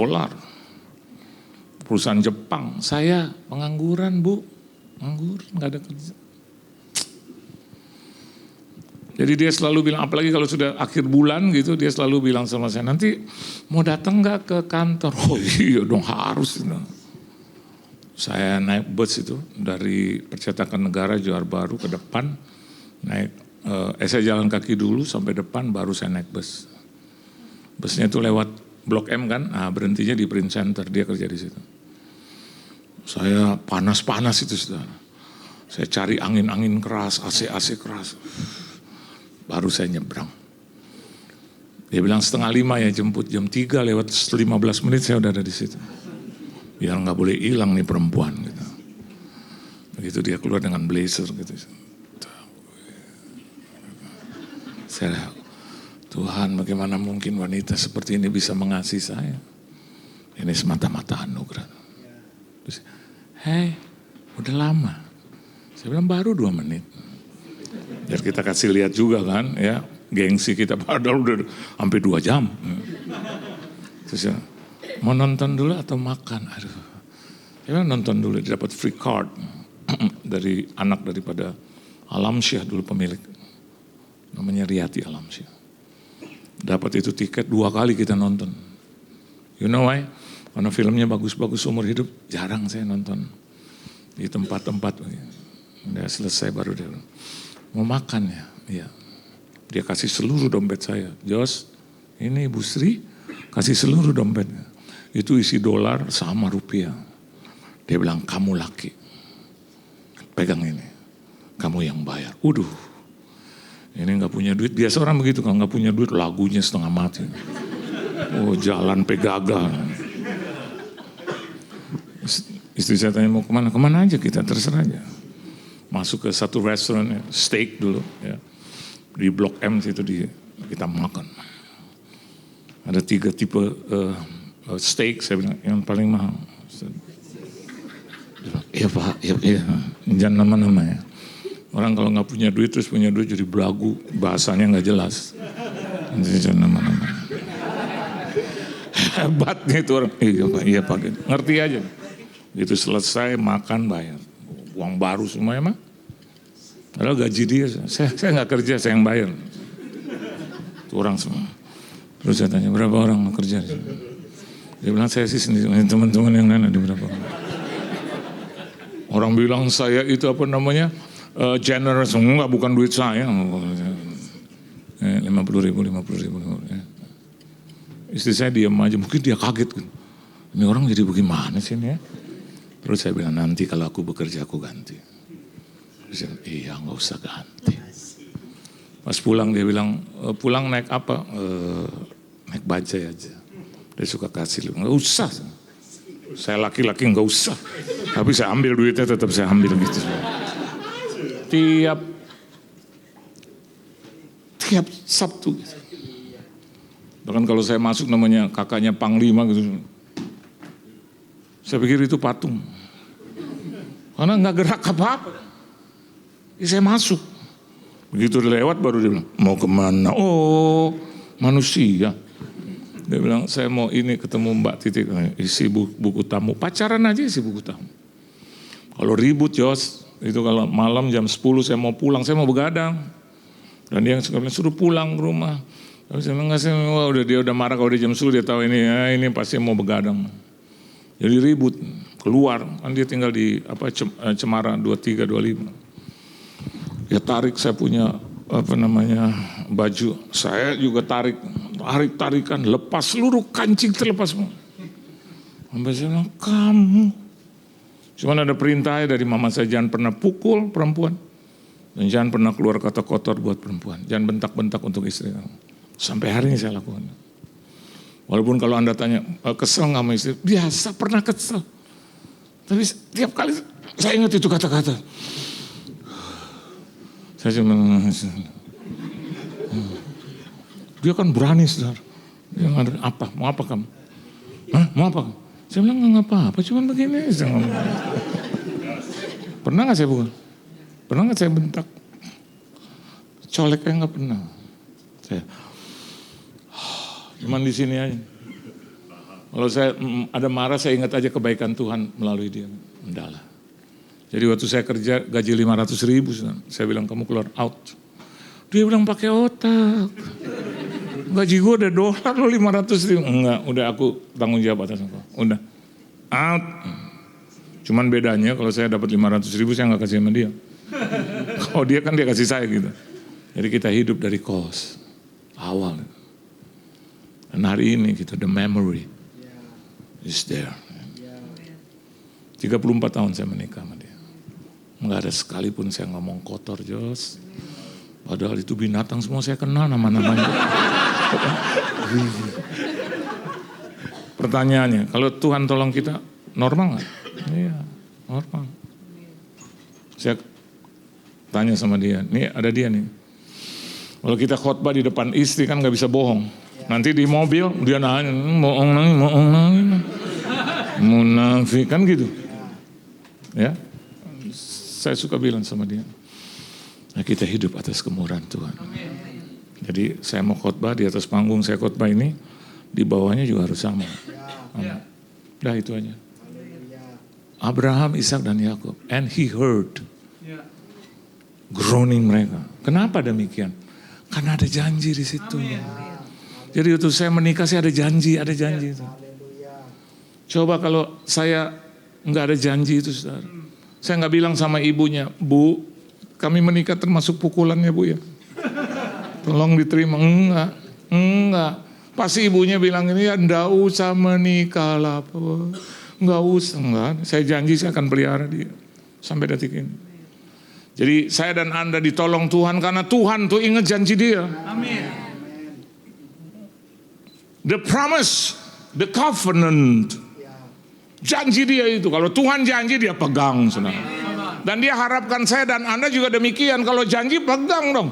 Perusahaan Jepang. Saya pengangguran, Bu. Ngangguran, gak ada kerja. Jadi dia selalu bilang, apalagi kalau sudah akhir bulan gitu, dia selalu bilang sama saya, nanti mau datang gak ke kantor? Oh iya dong, harus. Saya naik bus itu dari Percetakan Negara Johar Baru ke depan, saya jalan kaki dulu sampai depan, baru saya naik bus. Busnya itu lewat Blok M kan, berhentinya di Print Center, dia kerja di situ. Saya panas-panas itu sudah. Saya cari angin-angin keras, AC keras. Baru saya nyebrang. Dia bilang 4:30 ya jemput, jam 3 lewat 15 menit saya udah ada di situ. Biar nggak boleh hilang nih perempuan gitu. Begitu dia keluar dengan blazer gitu. Saya, Tuhan bagaimana mungkin wanita seperti ini bisa mengasihi saya. Ini semata-mata anugerah. Terus, hey, udah lama. Saya bilang baru 2 menit. Biar kita kasih lihat juga kan, ya gengsi kita padahal udah hampir 2 jam. Terus ya, mau nonton dulu atau makan? Aduh, ya nonton dulu. Dia dapat free card dari anak daripada Alamsyah dulu pemilik, namanya Riyati Alamsyah. Dapat itu tiket 2 kali kita nonton. You know why? Karena filmnya bagus-bagus, umur hidup jarang saya nonton di tempat-tempat. Udah selesai baru dia mau makan ya, iya. Dia kasih seluruh dompet saya. Jos, ini Ibu Sri kasih seluruh dompetnya. Itu isi $, sama rupiah. Dia bilang, kamu laki. Pegang ini. Kamu yang bayar. Uduh. Ini gak punya duit. Biasa orang begitu, kalau gak punya duit lagunya setengah mati. Oh jalan pegagal. Istri saya tanya mau kemana? Kemana aja kita, terserah aja. Masuk ke satu restoran, steak dulu ya. Di Blok M situ kita makan. Ada 3 tipe steak, saya bilang yang paling mahal. Iya Pak, iya. Jangan nama-nama ya. Orang kalau nggak punya duit terus punya duit jadi belagu, bahasanya nggak jelas. Jangan nama-nama. Hebatnya itu orang, iya Pak, gitu. Ngerti aja. Gitu selesai makan bayar. Uang baru semua emang. Padahal gaji dia, saya nggak kerja, saya yang bayar. Itu orang semua. Terus saya tanya, berapa orang kerja? Dia bilang, saya sih sendiri, teman-teman yang lain ada berapa orang. Orang bilang saya itu apa namanya, generous, enggak bukan duit saya. 50.000. Istri saya diam aja, mungkin dia kaget. Ini orang jadi bagaimana sih ini ya? Terus saya bilang, nanti kalau aku bekerja aku ganti. Terus saya bilang, iya gak usah ganti. Pas pulang dia bilang, pulang naik apa? Naik bajai aja. Dia suka kasih, gak usah. Saya laki-laki gak usah. Tapi saya ambil duitnya tetap saya ambil gitu. Tiap Sabtu gitu. Bahkan kalau saya masuk namanya kakaknya Panglima gitu. Saya pikir itu patung. Karena gak gerak apa-apa. Saya masuk. Begitu lewat baru dia bilang, mau kemana? Oh manusia. Dia bilang, saya mau ini ketemu Mbak Titik. Isi buku tamu. Pacaran aja isi buku tamu. Kalau ribut Jos, itu kalau malam jam 10 saya mau pulang, saya mau begadang. Dan dia suka bilang, suruh pulang ke rumah. Tapi saya bilang, dia udah marah kalau dia jam 10, dia tahu ini pasti mau begadang. Jadi ribut. keluar, kan dia tinggal di Cemara 23, 25. Dia tarik saya punya baju, saya juga tarik-tarikan, lepas seluruh kancing terlepas semua. Sampai saya bilang, kamu. Cuman ada perintah dari mama saya, jangan pernah pukul perempuan. Dan jangan pernah keluar kata kotor buat perempuan. Jangan bentak-bentak untuk istri kamu. Sampai hari ini saya lakukan. Walaupun kalau Anda tanya, kesel gak sama istri? Biasa, pernah kesel. Tapi tiap kali saya ingat itu kata-kata. Saya cuma, dia kan berani, saudara. Dia ngadain, apa? Mau apa kamu? Hah? Mau apa kamu? Saya bilang, nggak apa-apa, cuma begini. Pernah gak saya pukul? Pernah nggak saya bentak? Coleknya nggak pernah. Saya, cuman di sini aja. Kalau saya ada marah, saya ingat aja kebaikan Tuhan melalui dia. Enggak lah. Jadi waktu saya kerja gaji 500.000, saya bilang kamu keluar out. Dia bilang pakai otak. Gaji gue udah $, lo 500.000. Enggak, udah aku tanggung jawab atas aku. Udah, out. Cuman bedanya kalau saya dapat 500.000 saya nggak kasih sama dia. Kalau dia kan dia kasih saya gitu. Jadi kita hidup dari cost awal. Dan hari ini kita the memory is there. 34 tahun saya menikah sama dia. Enggak ada sekalipun saya ngomong kotor, Jos. Padahal itu binatang semua saya kenal nama-namanya. Pertanyaannya, kalau Tuhan tolong kita, normal nggak? Iya, normal. Saya tanya sama dia, nih ada dia nih. Kalau kita khotbah di depan istri kan nggak bisa bohong. Nanti di mobil dia nanya, bohong lagi, munafik kan gitu. Ya, saya suka bilang sama dia, nah, kita hidup atas kemurahan Tuhan. Jadi saya mau khotbah di atas panggung saya khotbah ini, di bawahnya juga harus sama. Dah itu aja. Abraham, Ishak dan Yakub, and he heard groaning mereka. Kenapa demikian? Karena ada janji di situ. Jadi waktu saya menikah saya ada janji itu. Coba kalau saya nggak ada janji itu, saudara. Saya nggak bilang sama ibunya, Bu, kami menikah termasuk pukulannya Bu ya. Tolong diterima. Enggak. Pasti ibunya bilang ini ya nggak usah menikah lah. Nggak usah. Enggak. Saya janji saya akan pelihara dia. Sampai detik ini. Jadi saya dan Anda ditolong Tuhan karena Tuhan tuh ingat janji dia. Amin. The promise, the covenant. Janji dia itu. Kalau Tuhan janji dia pegang, saudara. Dan dia harapkan saya dan Anda juga demikian. Kalau janji pegang dong.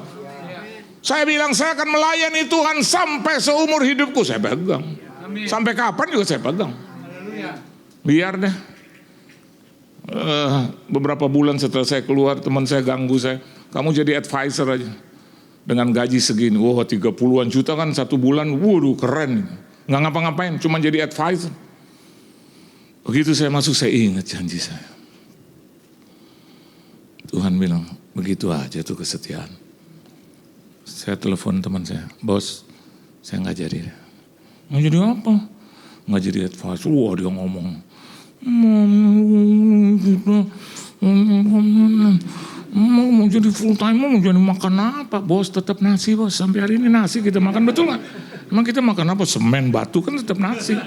Saya bilang saya akan melayani Tuhan sampai seumur hidupku. Saya pegang. Sampai kapan juga saya pegang. Biar deh. Beberapa bulan setelah saya keluar, teman saya ganggu saya. Kamu jadi advisor aja. Dengan gaji segini. Wah 30-an juta kan satu bulan. Waduh keren. Nggak ngapa-ngapain. Cuma jadi advisor. Begitu saya masuk saya ingat janji saya. Tuhan bilang begitu aja tuh kesetiaan. Saya telepon teman saya, bos saya nggak jadi. Mau jadi apa? Nggak jadi advisor. Wah dia ngomong. Mau jadi full time, mau jadi makan apa? Bos tetap nasi bos. Sampai hari ini nasi kita makan, betul nggak? Emang kita makan apa? Semen batu kan tetap nasi.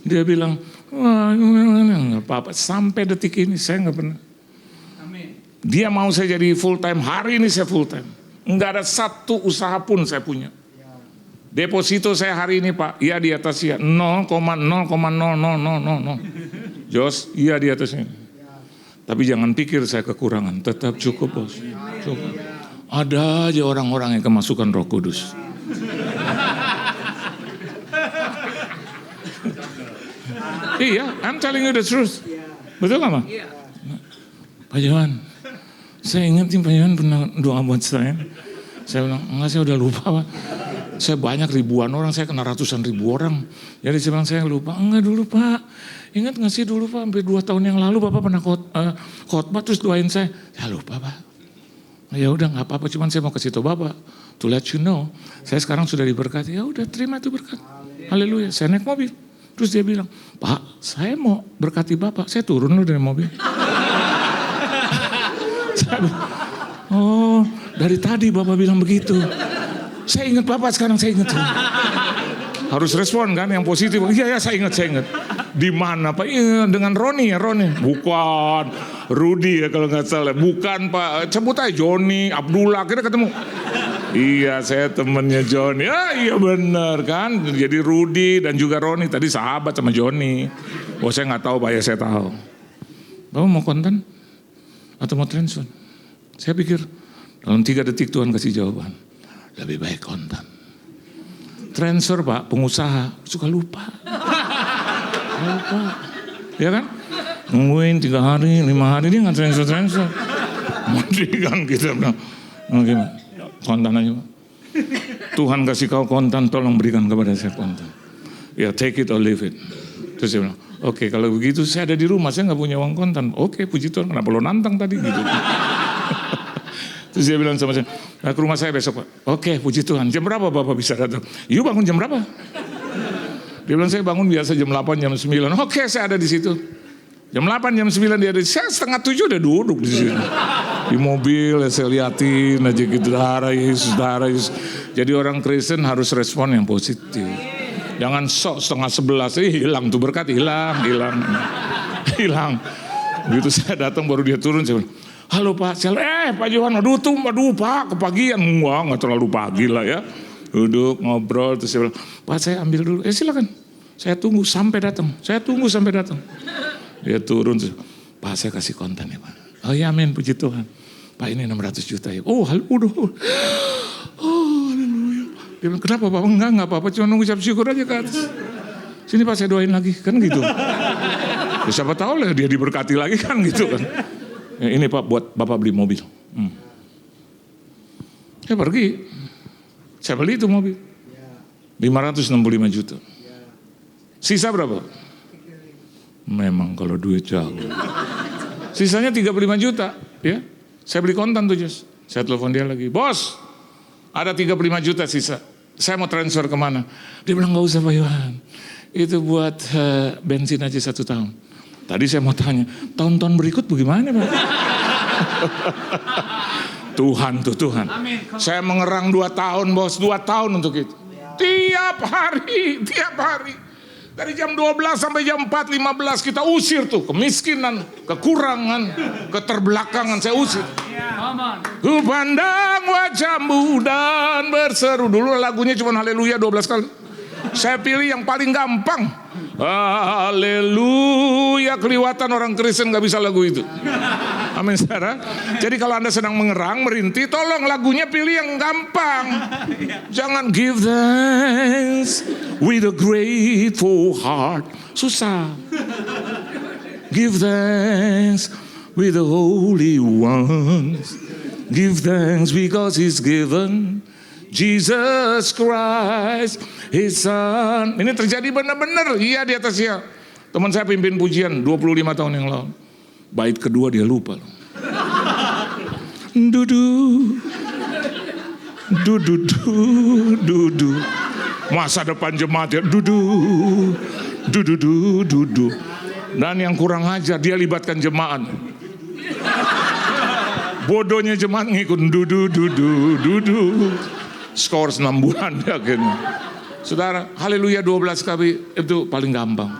Dia bilang, wah nggak apa-apa. Sampai detik ini saya nggak pernah. Dia mau saya jadi full time, hari ini saya full time. Nggak ada satu usaha pun saya punya. Deposito saya hari ini Pak, iya di atas ya 0,0,0000. Jos, iya di atasnya. Tapi jangan pikir saya kekurangan, tetap cukup bos. Cukup. Ada aja orang-orang yang kemasukan Roh Kudus. Iya, I'm telling you the truth. Betul nggak Pak? Pak Johan, saya ingat nih Pak Johan pernah doa buat saya. Saya bilang, enggak saya udah lupa Pak. Saya banyak ribuan orang, saya kena ratusan ribu orang. Jadi saya bilang saya lupa, enggak dulu Pak. Ingat gak sih dulu Pak, hampir 2 tahun yang lalu Bapak pernah khotbah terus doain saya. Ya lupa Pak. Ya udah nggak apa-apa, cuman saya mau kasih tahu Bapak. To let you know, saya sekarang sudah diberkati. Ya udah terima itu berkat. Haleluya, saya naik mobil. Terus dia bilang, Pak, saya mau berkati Bapak, saya turun loh dari mobil. Saya bilang, oh, dari tadi Bapak bilang begitu. Saya ingat Bapak sekarang, saya ingat. Harus respon kan yang positif. Iya, saya ingat. Di mana Pak? Iya, dengan Roni ya, Roni. Bukan, Rudy ya kalau nggak salah. Bukan Pak, sebut aja Joni, Abdullah, kita ketemu. Iya, saya temennya Joni. Ah, iya benar kan. Jadi Rudy dan juga Roni tadi sahabat sama Joni. Oh, saya nggak tahu Pak, ya saya tahu. Bapak mau konten atau mau transfer? Saya pikir dalam 3 detik Tuhan kasih jawaban. Lebih baik konten. Transfer Pak, pengusaha suka lupa. Lupa. Ya kan? Nungguin 3 hari, 5 hari dia nggak transfer. Mesti kan kita bilang, gimana? Kontan aja Pak. Tuhan kasih kau kontan, tolong berikan kepada saya kontan. Ya take it or leave it. Terus dia bilang, oke, kalau begitu saya ada di rumah, saya nggak punya uang kontan. Oke, puji Tuhan, kenapa lo nantang tadi gitu. Terus dia bilang sama saya, nah, ke rumah saya besok Pak. Oke, puji Tuhan, jam berapa Bapak bisa datang? Yuk bangun jam berapa? Dia bilang saya bangun biasa jam 8, jam 9. Oke, saya ada di situ. Jam 8, jam 9 dia ada. Saya 6:30 udah duduk di situ. Di mobil ya saya liatin aja gitu, darah Yesus. Jadi orang Kristen harus respon yang positif. Jangan sok 10:30, hilang tuh berkat, hilang. Begitu saya datang baru dia turun, saya bilang, halo Pak, Pak Johan, aduh Pak, kepagian. Nggak terlalu pagi lah ya. Duduk, ngobrol, terus saya bilang, Pak saya ambil dulu, silakan. Saya tunggu sampai datang. Dia turun, terus, Pak saya kasih konten ya Pak. Oh ya amin, puji Tuhan. Pak ini 600 juta ya. Oh haleluya. Dia bilang, kenapa Pak? Enggak apa-apa, cuma nunggu ucap syukur aja ke atas. Sini Pak saya doain lagi, kan gitu. Ya, siapa tahu lah dia diberkati lagi kan gitu kan. Ya, ini Pak buat Bapak beli mobil. Saya pergi. Saya beli itu mobil. 565 juta. Sisa berapa? Memang kalau duit jauh. Sisanya 35 juta. Ya. Saya beli kontan tuh Jos. Saya telepon dia lagi. Bos, ada 35 juta sisa. Saya mau transfer kemana? Dia bilang gak usah Pak Yohan. Itu buat bensin aja 1 tahun. Tadi saya mau tanya, tahun-tahun berikut bagaimana Pak? Tuhan. Saya mengerang 2 tahun bos, 2 tahun untuk itu. Tiap hari. Dari jam 12 sampai jam 4:15 kita usir tuh kemiskinan, kekurangan, keterbelakangan saya usir. Ku pandang wajahmu dan berseru. Dulu lagunya cuma haleluya 12 kali. Saya pilih yang paling gampang. Haleluya, kelewatan orang Kristen gak bisa lagu itu. Amin saudara. Jadi kalau Anda sedang mengerang, merintih, tolong lagunya pilih yang gampang. Jangan give thanks with a grateful heart. Susah. Give thanks with the Holy Ones. Give thanks because He's given Jesus Christ, His Son. Ini terjadi benar-benar. Iya di atasnya. Teman saya pimpin pujian 25 tahun yang lalu. Bait kedua dia lupa. Dudu. Masa depan jemaat ya. Dudu. Dan yang kurang ajar dia libatkan jemaat. Bodohnya jemaat ngikut dudu. Skor 6 bulan dia akhirnya. Saudara, haleluya 12 kali itu paling gampang.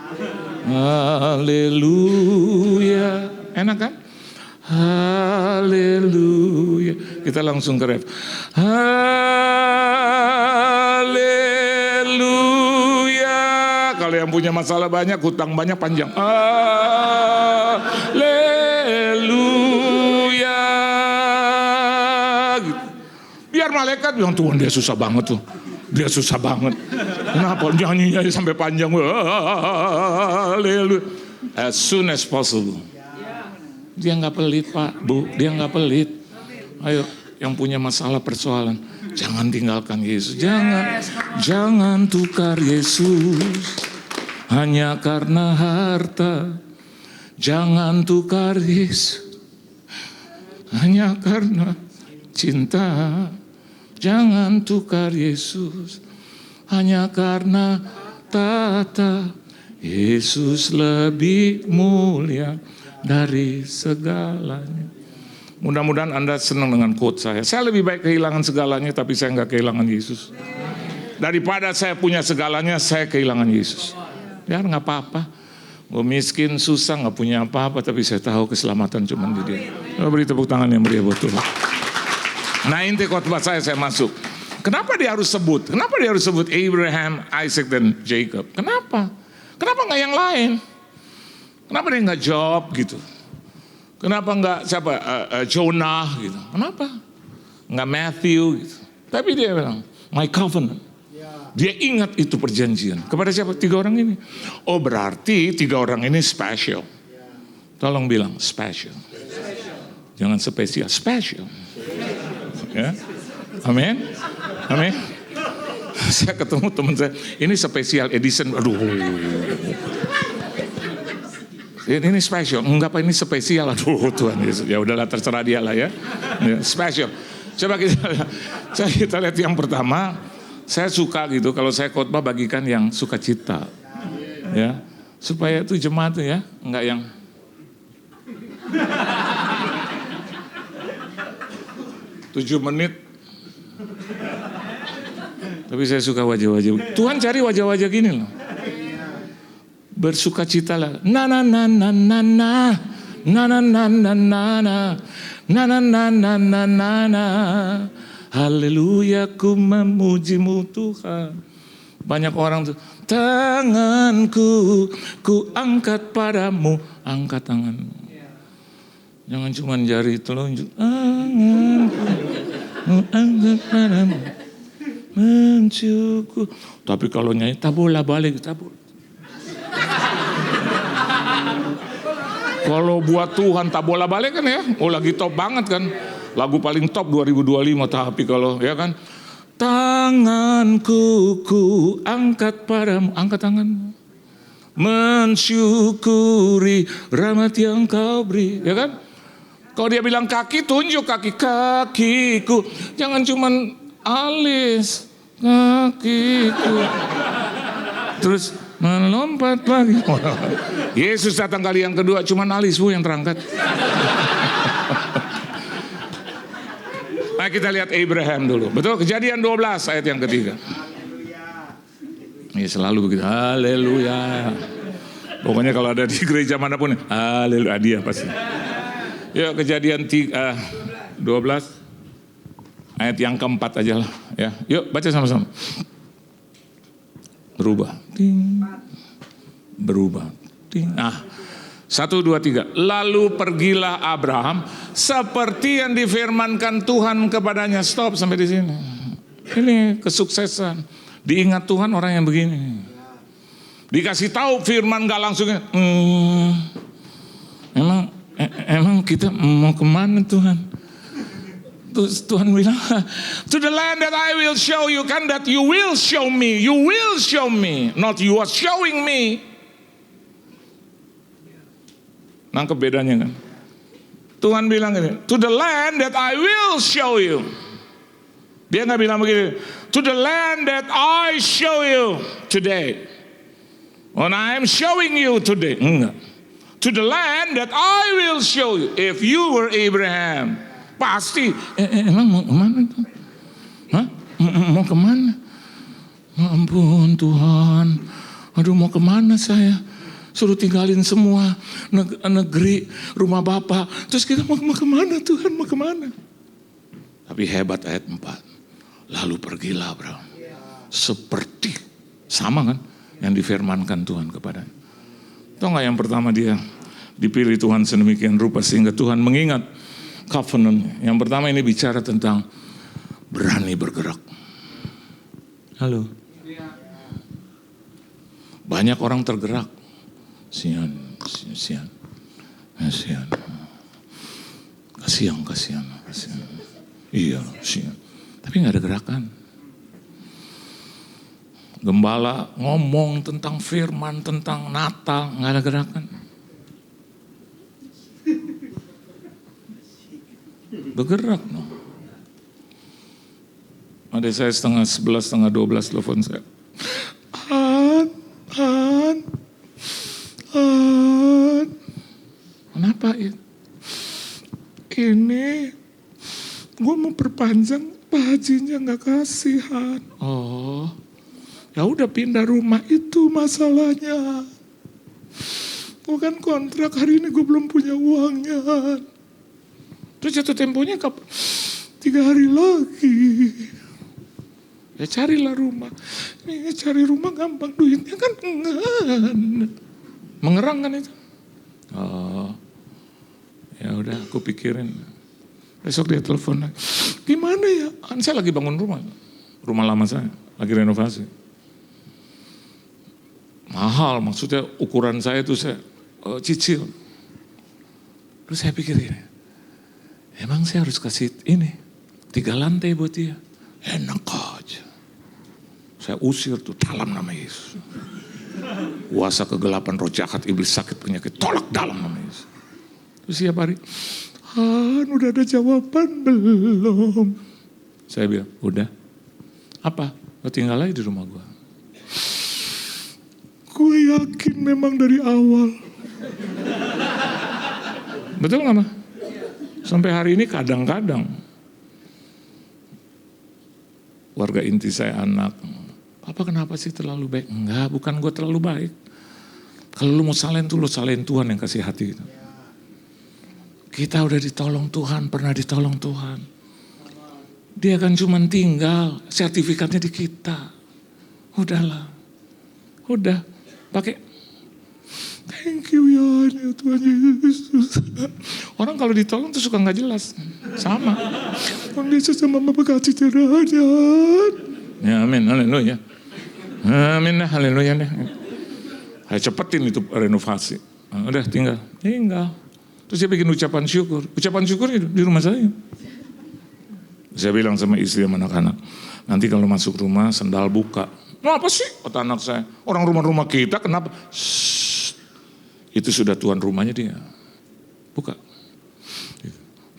Haleluya. Enak kan? Haleluya. Kita langsung ke ref. Haleluya. Kalau yang punya masalah banyak, hutang banyak, panjang. Haleluya. Gitu. Biar malaikat bilang, Tuhan dia susah banget tuh. Dia susah banget. Kenapa nyanyinya sampai panjang? Haleluya. As soon as possible. Dia nggak pelit Pak, Bu. Dia nggak pelit. Ayo, yang punya masalah persoalan, jangan tinggalkan Yesus. Jangan tukar Yesus hanya karena harta. Jangan tukar Yesus hanya karena cinta. Jangan tukar Yesus hanya karena tata. Yesus lebih mulia dari segalanya. Mudah-mudahan Anda senang dengan quote saya. Saya lebih baik kehilangan segalanya tapi saya nggak kehilangan Yesus. Daripada saya punya segalanya, saya kehilangan Yesus. Ya nggak apa-apa. Gue miskin, susah, nggak punya apa-apa, tapi saya tahu keselamatan cuma di Dia. Beri tepuk tangan yang meriah buat Tuhan. Nah inti khotbah saya masuk. Kenapa dia harus sebut? Kenapa dia harus sebut Abraham, Isaac, dan Jacob? Kenapa? Kenapa nggak yang lain? Kenapa dia nggak Job gitu? Kenapa nggak Jonah gitu? Kenapa? Nggak Matthew gitu? Tapi dia bilang, my covenant. Dia ingat itu perjanjian. Kepada siapa? 3 orang ini. Oh berarti 3 orang ini special. Tolong bilang special. Jangan spesial, special. Ya. Amin. Amin. Saya ketemu teman saya, ini special edition. Aduh. Ini special. Enggak Pak, ini spesial. Aduh Tuhan Yesus. Ya udahlah terserah dia lah ya. Special. Coba kita lihat yang pertama. Saya suka gitu kalau saya khotbah bagikan yang sukacita, ya supaya itu jemaat tuh ya nggak yang tujuh menit. Tapi saya suka wajah-wajah. Tuhan cari wajah-wajah gini loh. Bersukacitalah. Na na na na na na na na na na na na na na na na na na. Haleluya, ku memujimu Tuhan. Banyak orang tuh, tanganku ku angkat padamu, angkat tanganmu. Jangan cuma jari telunjuk. Tanganku ku angkat padamu, menciumku. Tapi kalau nyanyi tabola balik tabol. Kalau buat Tuhan tabola balik kan ya, oh lagi top banget kan. Lagu paling top 2025, tapi kalau ya kan, tanganku ku angkat padamu, angkat tanganmu, mensyukuri rahmat yang kau beri, ya kan? Kalau dia bilang kaki, tunjuk kaki, kakiku, jangan cuman alis, kakiku, terus melompat lagi. Yesus datang kali yang kedua, cuman alismu yang terangkat. Nah kita lihat Abraham dulu. Betul, Kejadian 12 ayat yang ketiga. Ya selalu begitu. Haleluya. Pokoknya kalau ada di gereja manapun, haleluya dia pasti. Yuk Kejadian 12 ayat yang keempat aja lah. Ya, yuk baca sama-sama. Berubah. Ting. Berubah. Ting. 1, 2, 3. Lalu pergilah Abraham seperti yang difirmankan Tuhan kepadanya. Stop sampai di sini. Ini kesuksesan. Diingat Tuhan orang yang begini. Dikasih tahu firman gak langsung. Emang kita mau kemana Tuhan? Terus Tuhan bilang, to the land that I will show you. Kan that you will show me. You will show me. Not you are showing me. Nangkep bedanya kan? Tuhan bilang gini, to the land that I will show you. Dia gak bilang begini, to the land that I show you today. When I am showing you today. Enggak. To the land that I will show you. If you were Abraham. Pasti. Emang mau kemana tuh? Hah? Mau kemana? Ampun Tuhan. Aduh mau kemana saya? Suruh tinggalin semua negeri, rumah Bapak. Terus kita mau kemana Tuhan, mau kemana? Tapi hebat ayat 4. Lalu pergilah Abraham. Seperti, sama kan, yang difirmankan Tuhan kepadanya. Tahu gak yang pertama dia dipilih Tuhan sedemikian rupa sehingga Tuhan mengingat covenant. Yang pertama ini bicara tentang berani bergerak. Halo. Banyak orang tergerak. Kasihan. Iya, kasihan. Tapi nggak ada gerakan. Gembala ngomong tentang firman, tentang Natal, nggak ada gerakan. Bergerak, no. Ada saya setengah 11, setengah 12 telepon saya. panjang, Pak Hajinya nggak kasihan. Oh, ya udah pindah rumah itu masalahnya. Bukan kontrak, hari ini gue belum punya uangnya. Terus jatuh temponya 3 hari lagi. Ya carilah rumah. Ini cari rumah gampang, duitnya kan enggak. Mengerang kan itu. Oh, ya udah aku pikirin. Besok dia telepon lagi. Gimana ya? Kan saya lagi bangun rumah lama saya, lagi renovasi. Mahal, maksudnya ukuran saya itu saya cicil. Terus saya pikir ini, emang saya harus kasih ini 3 lantai buat dia? Enak aja. Saya usir tuh dalam nama Yesus. Kuasa kegelapan, roh jahat, iblis, sakit, penyakit, tolak dalam nama Yesus. Terus siap hari, udah ada jawaban belum? Saya bilang, udah. Apa? Lo tinggal aja di rumah gua. Gue yakin memang dari awal. Betul gak, Ma? Sampai hari ini kadang-kadang warga inti saya, anak, Papa kenapa sih terlalu baik? Enggak, bukan gue terlalu baik. Kalau lu mau salahin tuh, lu salahin Tuhan yang kasih hati itu. Kita udah ditolong Tuhan, pernah ditolong Tuhan. Dia kan cuma tinggal, sertifikatnya di kita. Udahlah, udah, pakai. Thank you ya Tuhan Yesus. Orang kalau ditolong tuh suka gak jelas. Sama. Tuhan Yesus sama Mama kasih cerahnya. Ya amin, haleluya. Amin dah, haleluya deh. Saya cepetin itu renovasi. Udah tinggal. Terus dia bikin ucapan syukur. Ucapan syukur itu di rumah saya. Saya bilang sama istri dan anak-anak, nanti kalau masuk rumah sendal buka. Apa sih? Kata anak saya. Orang rumah-rumah kita kenapa? Shhh. Itu sudah tuan rumahnya dia. Buka.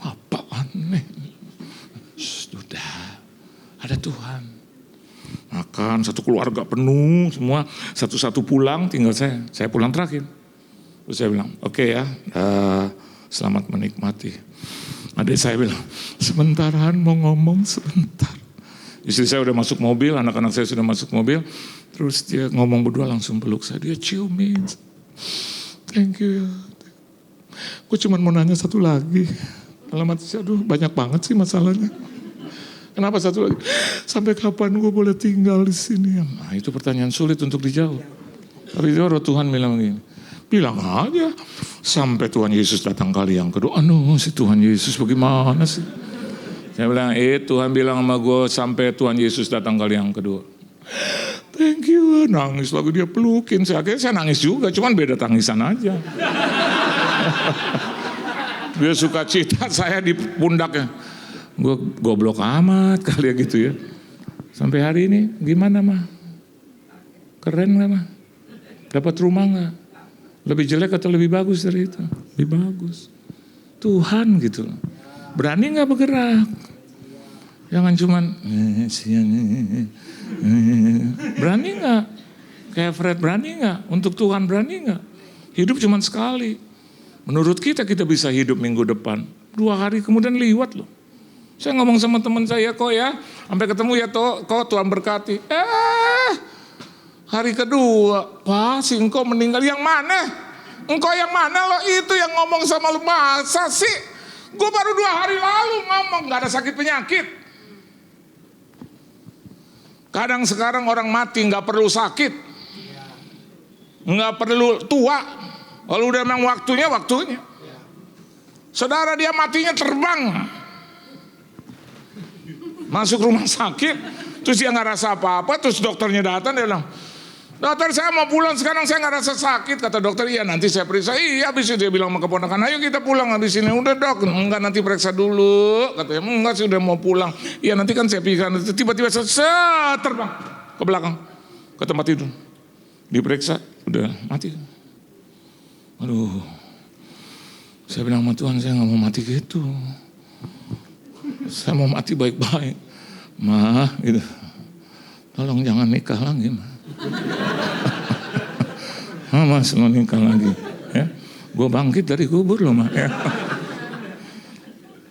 Apa aneh. Sudah. Ada Tuhan. Makan satu keluarga penuh semua. Satu-satu pulang, tinggal saya. Saya pulang terakhir. Terus saya bilang, oke ya, selamat menikmati. Adik saya bilang, sementaran mau ngomong sebentar. Istri saya udah masuk mobil, anak-anak saya sudah masuk mobil. Terus dia ngomong berdua langsung peluk saya. Dia ciumin. Thank you ya. Gue cuma mau nanya satu lagi. Dalam hati saya, aduh banyak banget sih masalahnya. Kenapa satu lagi? Sampai kapan gue boleh tinggal di sini? Nah itu pertanyaan sulit untuk dijawab. Tapi roh Tuhan bilang begini. Bilang aja. Sampai Tuhan Yesus datang kali yang kedua. Si Tuhan Yesus bagaimana sih? Saya bilang, Tuhan bilang sama gue sampai Tuhan Yesus datang kali yang kedua. Thank you, nangis lagu dia pelukin. Akhirnya saya nangis juga, cuman beda tangisan aja. Dia suka cita saya di pundaknya. Gue goblok amat kali ya gitu ya. Sampai hari ini gimana mah? Keren gak mah? Dapat rumah gak? Lebih jelek atau lebih bagus dari itu? Lebih bagus. Tuhan gitu. Berani gak bergerak? Jangan cuman berani gak? Kayak Fred, berani gak? Untuk Tuhan berani gak? Hidup cuman sekali. Menurut kita bisa hidup minggu depan. 2 hari kemudian liwat loh. Saya ngomong sama teman saya, kok ya, sampai ketemu ya kok Tuhan berkati. Hari kedua, wah si engkau meninggal, yang mana? Engkau yang mana lo itu yang ngomong sama lu, masa sih? Gue baru 2 hari lalu ngomong, gak ada sakit penyakit. Kadang sekarang orang mati gak perlu sakit. Gak perlu tua. Kalau udah memang waktunya. Saudara dia matinya terbang. Masuk rumah sakit, terus dia gak rasa apa-apa, terus dokternya datang, dia bilang, dokter saya mau pulang sekarang, saya gak rasa sakit. Kata dokter, iya nanti saya periksa. Iya habis itu dia bilang sama keponakan, ayo kita pulang habis ini. Udah dok, enggak nanti periksa dulu. Katanya, enggak sih udah mau pulang. Iya nanti kan saya pikirkan. Tiba-tiba saya terbang ke belakang, ke tempat tidur. Diperiksa, udah mati. Aduh, saya bilang sama Tuhan, saya gak mau mati gitu. Saya mau mati baik-baik. Ma, gitu. Tolong jangan nikah lagi, Ma. Mas lo nikah lagi. Ya. Gue bangkit dari kubur loh, Ma. Ya.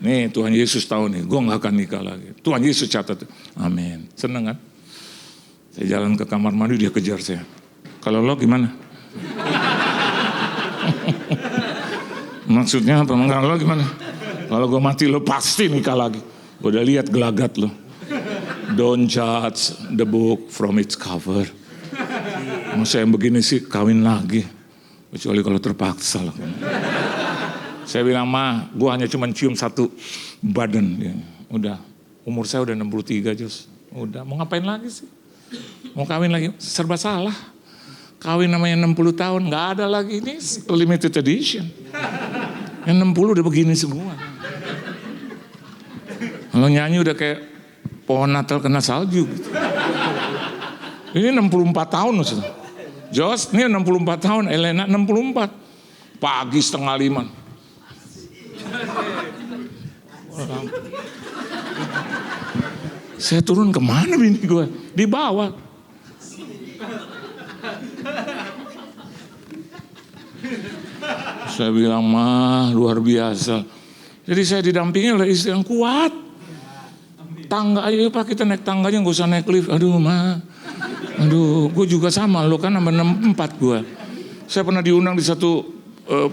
Nih Tuhan Yesus tahu nih, gue gak akan nikah lagi. Tuhan Yesus catat. Amin. Seneng kan? Saya jalan ke kamar mandi, dia kejar saya. Kalau lo gimana? Maksudnya apa? Kalau lo gimana? Kalau gue mati lo pasti nikah lagi. Gue udah lihat gelagat lo. Don't judge the book from its cover. Masa yang begini sih kawin lagi. Kecuali kalau terpaksa lah. Saya bilang, Ma, gue hanya cuma cium satu badan. Ya, udah, umur saya udah 63, Jos. Udah, mau ngapain lagi sih? Mau kawin lagi? Serba salah. Kawin namanya 60 tahun, gak ada lagi. Ini limited edition. Yang 60 udah begini semua. Kalau nyanyi udah kayak pohon Natal kena salju. Gitu. Ini 64 tahun maksudnya. Jos, ini 64 tahun, Elena 64. Pagi 4:30. Saya turun kemana bini gue? Di bawah. Saya bilang, mah luar biasa. Jadi saya didampingi oleh istri yang kuat. Tangga aja Pak, kita naik tangganya gak usah naik lift. Aduh mah. Aduh, gue juga sama, lo kan nambah 64 gue. Saya pernah diundang di satu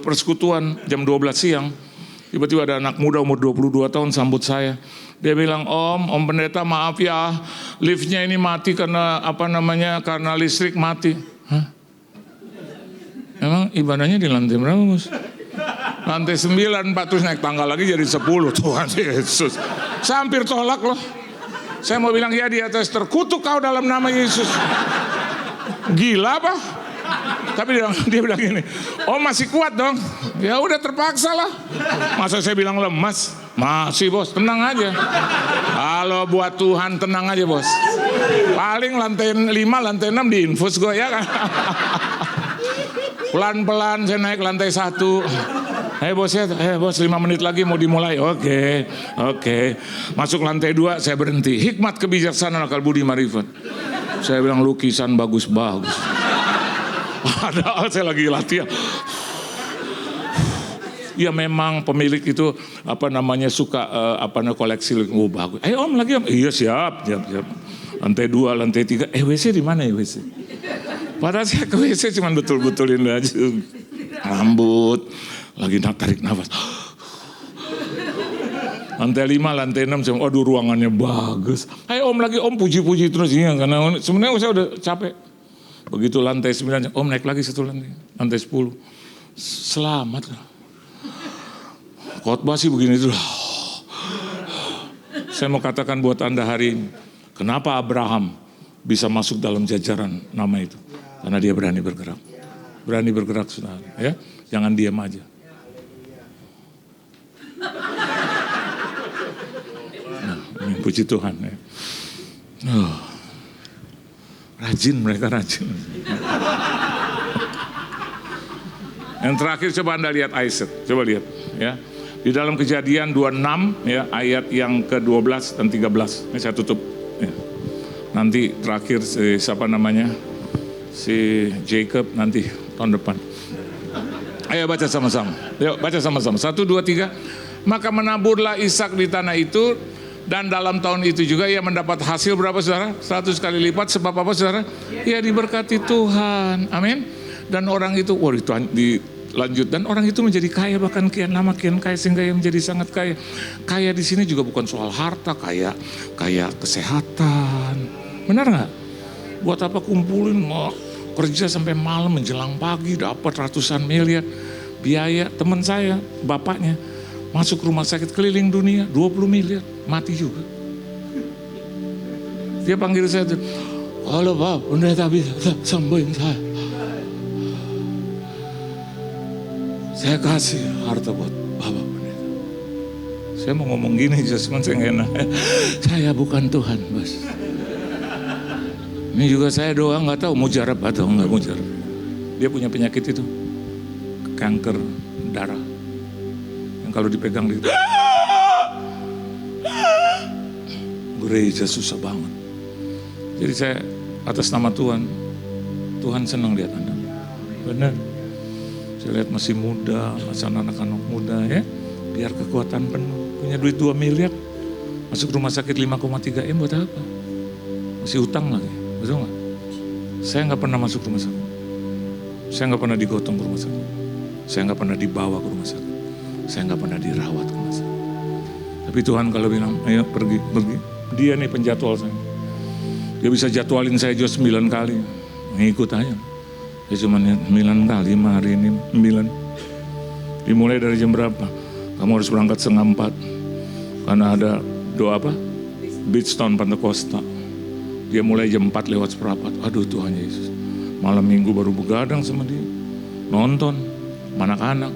persekutuan jam 12 siang. Tiba-tiba ada anak muda umur 22 tahun sambut saya. Dia bilang, Om pendeta maaf ya, liftnya ini mati karena karena listrik mati. Hah? Emang ibadahnya di lantai berapa, Bos? Lantai 9, Pak, terus naik tangga lagi jadi 10, Tuhan Yesus. Saya hampir tolak loh. Saya mau bilang, ya di atas terkutuk kau dalam nama Yesus. Gila apa? Tapi dia bilang gini, oh masih kuat dong. Ya udah terpaksa lah. Masa saya bilang lemas? Masih Bos, tenang aja. Kalau buat Tuhan tenang aja Bos. Paling lantai 5, lantai 6 diinfus gue ya kan. Pelan-pelan saya naik lantai 1. Bos ya, bos 5 menit lagi mau dimulai. Oke. Masuk lantai 2 saya berhenti. Hikmat kebijaksanaan akal budi marifat. Saya bilang lukisan bagus-bagus. Padahal saya lagi latihan. Ya memang pemilik itu suka koleksi bagus. Om lagi Om. Iya siap. Lantai 2, lantai 3. WC di mana ya WC? Padahal saya ke WC cuma betul-betulin aja rambut. Lagi tarik nafas. Lantai 5, lantai 6, saya, aduh ruangannya bagus. Om lagi, Om puji-puji terus. Iya, karena sebenarnya saya udah capek. Begitu lantai 9, Om naik lagi satu lantai 10. Selamat. Khotbah sih begini tuh. Saya mau katakan buat Anda hari ini, kenapa Abraham bisa masuk dalam jajaran nama itu? Karena dia berani bergerak. Berani bergerak, saudara. Ya, jangan diam aja. Puji Tuhan ya. Rajin mereka rajin. Yang terakhir coba Anda lihat Isaac, coba lihat ya. Di dalam Kejadian 26 ya, ayat yang ke-12 dan 13. Ini saya tutup ya. Nanti terakhir si Jacob nanti tahun depan. Ayo baca sama-sama. Yuk baca sama-sama. 1, 2, 3. Maka menaburlah Ishak di tanah itu. Dan dalam tahun itu juga ia mendapat hasil berapa saudara? 100 kali lipat. Sebab apa saudara? Ia diberkati Tuhan. Amin. Dan orang itu, dilanjut. Dan orang itu menjadi kaya, bahkan kian lama kian kaya, sehingga ia menjadi sangat kaya. Kaya di sini juga bukan soal harta, kaya kesehatan. Benar nggak? Buat apa kumpulin, mau kerja sampai malam menjelang pagi, dapat ratusan miliar. Biaya teman saya, bapaknya, masuk rumah sakit keliling dunia, 20 miliar, mati juga. Dia panggil saya tuh, halo Pak, pendeta bisa sembuhin saya. Saya kasih harta buat Bapak pendeta. Saya mau ngomong gini, cuman saya nggak enak. Saya bukan Tuhan, Bos. Ini juga saya doang, nggak tahu mujarab atau nggak mujarab. Dia punya penyakit itu, kanker darah. Kalau dipegang gitu, gereja susah banget. Jadi saya atas nama Tuhan senang lihat Anda. Benar. Saya lihat masih muda, masih anak-anak muda ya. Biar kekuatan penuh. punya duit 2 miliar, masuk rumah sakit 5,3 M buat apa? Masih utang lagi, betul nggak? Saya nggak pernah masuk rumah sakit. Saya nggak pernah digotong ke rumah sakit. Saya nggak pernah dibawa ke rumah sakit. Saya nggak pernah dirawat ke rumah sakit. Tapi Tuhan kalau bilang, ayo pergi. Dia nih penjadwal saya. Dia bisa jadwalin saya juga 9 kali. Ngikut aja. Ya cuma 9 kali, hari ini 9. Dimulai dari jam berapa? Kamu harus berangkat 3:30. Karena ada doa apa? Beachtown Pantekosta. Dia mulai jam 4 lewat seperempat. Aduh Tuhan Yesus. Malam minggu baru begadang sama dia. Nonton, anak-anak.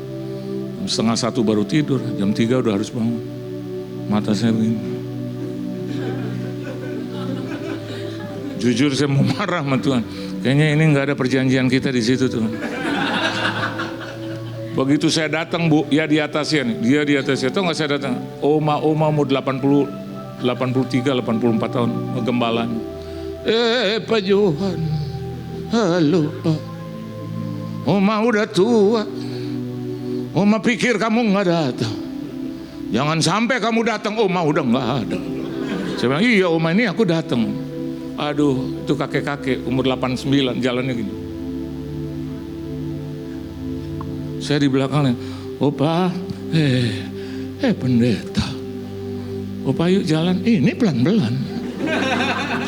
Jam 1:30 baru tidur. Jam 3 udah harus bangun. Mata saya begini. Jujur saya mau marah sama Tuhan. Kayaknya ini nggak ada perjanjian kita di situ Tuhan. Begitu saya datang Bu, ya di atasnya nih. Dia di atasnya. Tahu nggak saya datang? Oma mau 83, 84 tahun ngegembalanya. Pak Johan, halo Pak. Oma udah tua. Oma pikir kamu nggak datang. Jangan sampai kamu datang, Oma udah nggak ada. Saya bilang, iya Oma ini aku datang. Aduh, itu kakek-kakek umur 89 jalannya gini. Saya di belakangnya, Opa, pendeta. Opa yuk jalan, ini pelan-pelan.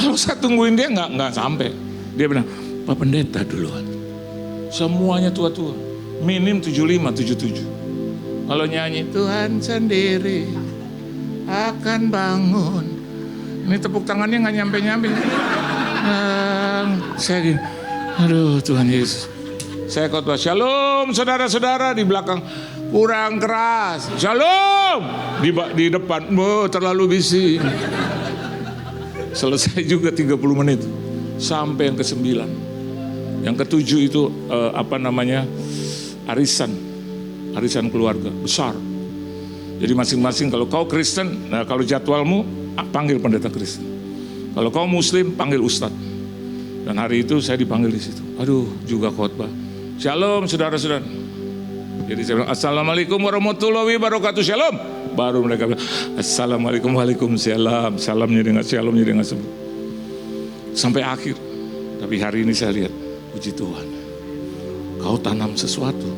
Kalau saya tungguin dia nggak sampai. Dia bilang, Pak pendeta duluan. Semuanya tua-tua, minim 75, 77. Kalau nyanyi Tuhan sendiri akan bangun. Ini tepuk tangannya nggak nyampe-nyampe. Saya gini, aduh Tuhan Yesus. Saya khotbah, shalom saudara-saudara di belakang. Kurang keras, shalom. Di depan, terlalu bising. Selesai juga 30 menit. Sampai yang ke-9. Yang ke-7 itu arisan keluarga besar. Jadi masing-masing kalau kau Kristen, nah kalau jadwalmu panggil pendeta Kristen. Kalau kau Muslim panggil ustadz. Dan hari itu saya dipanggil di situ. Aduh, juga khotbah. Shalom saudara-saudara. Jadi saya bilang assalamualaikum warahmatullahi wabarakatuh. Shalom. Baru mereka bilang assalamualaikum waalaikumsalam. Salamnya dengan sebut. Sampai akhir. Tapi hari ini saya lihat, puji Tuhan. Kau tanam sesuatu.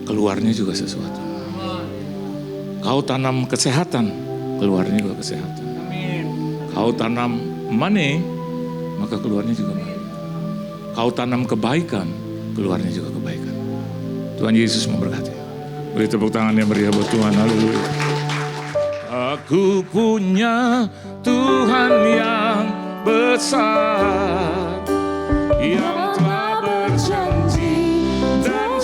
Keluarnya juga sesuatu. Kau tanam kesehatan, keluarnya juga kesehatan. Kau tanam money, maka keluarnya juga money. Kau tanam kebaikan, keluarnya juga kebaikan. Tuhan Yesus memberkati. Beri tepuk tangan yang meriah buat Tuhan. Haleluya. Aku punya Tuhan yang besar, yang telah berjanji dan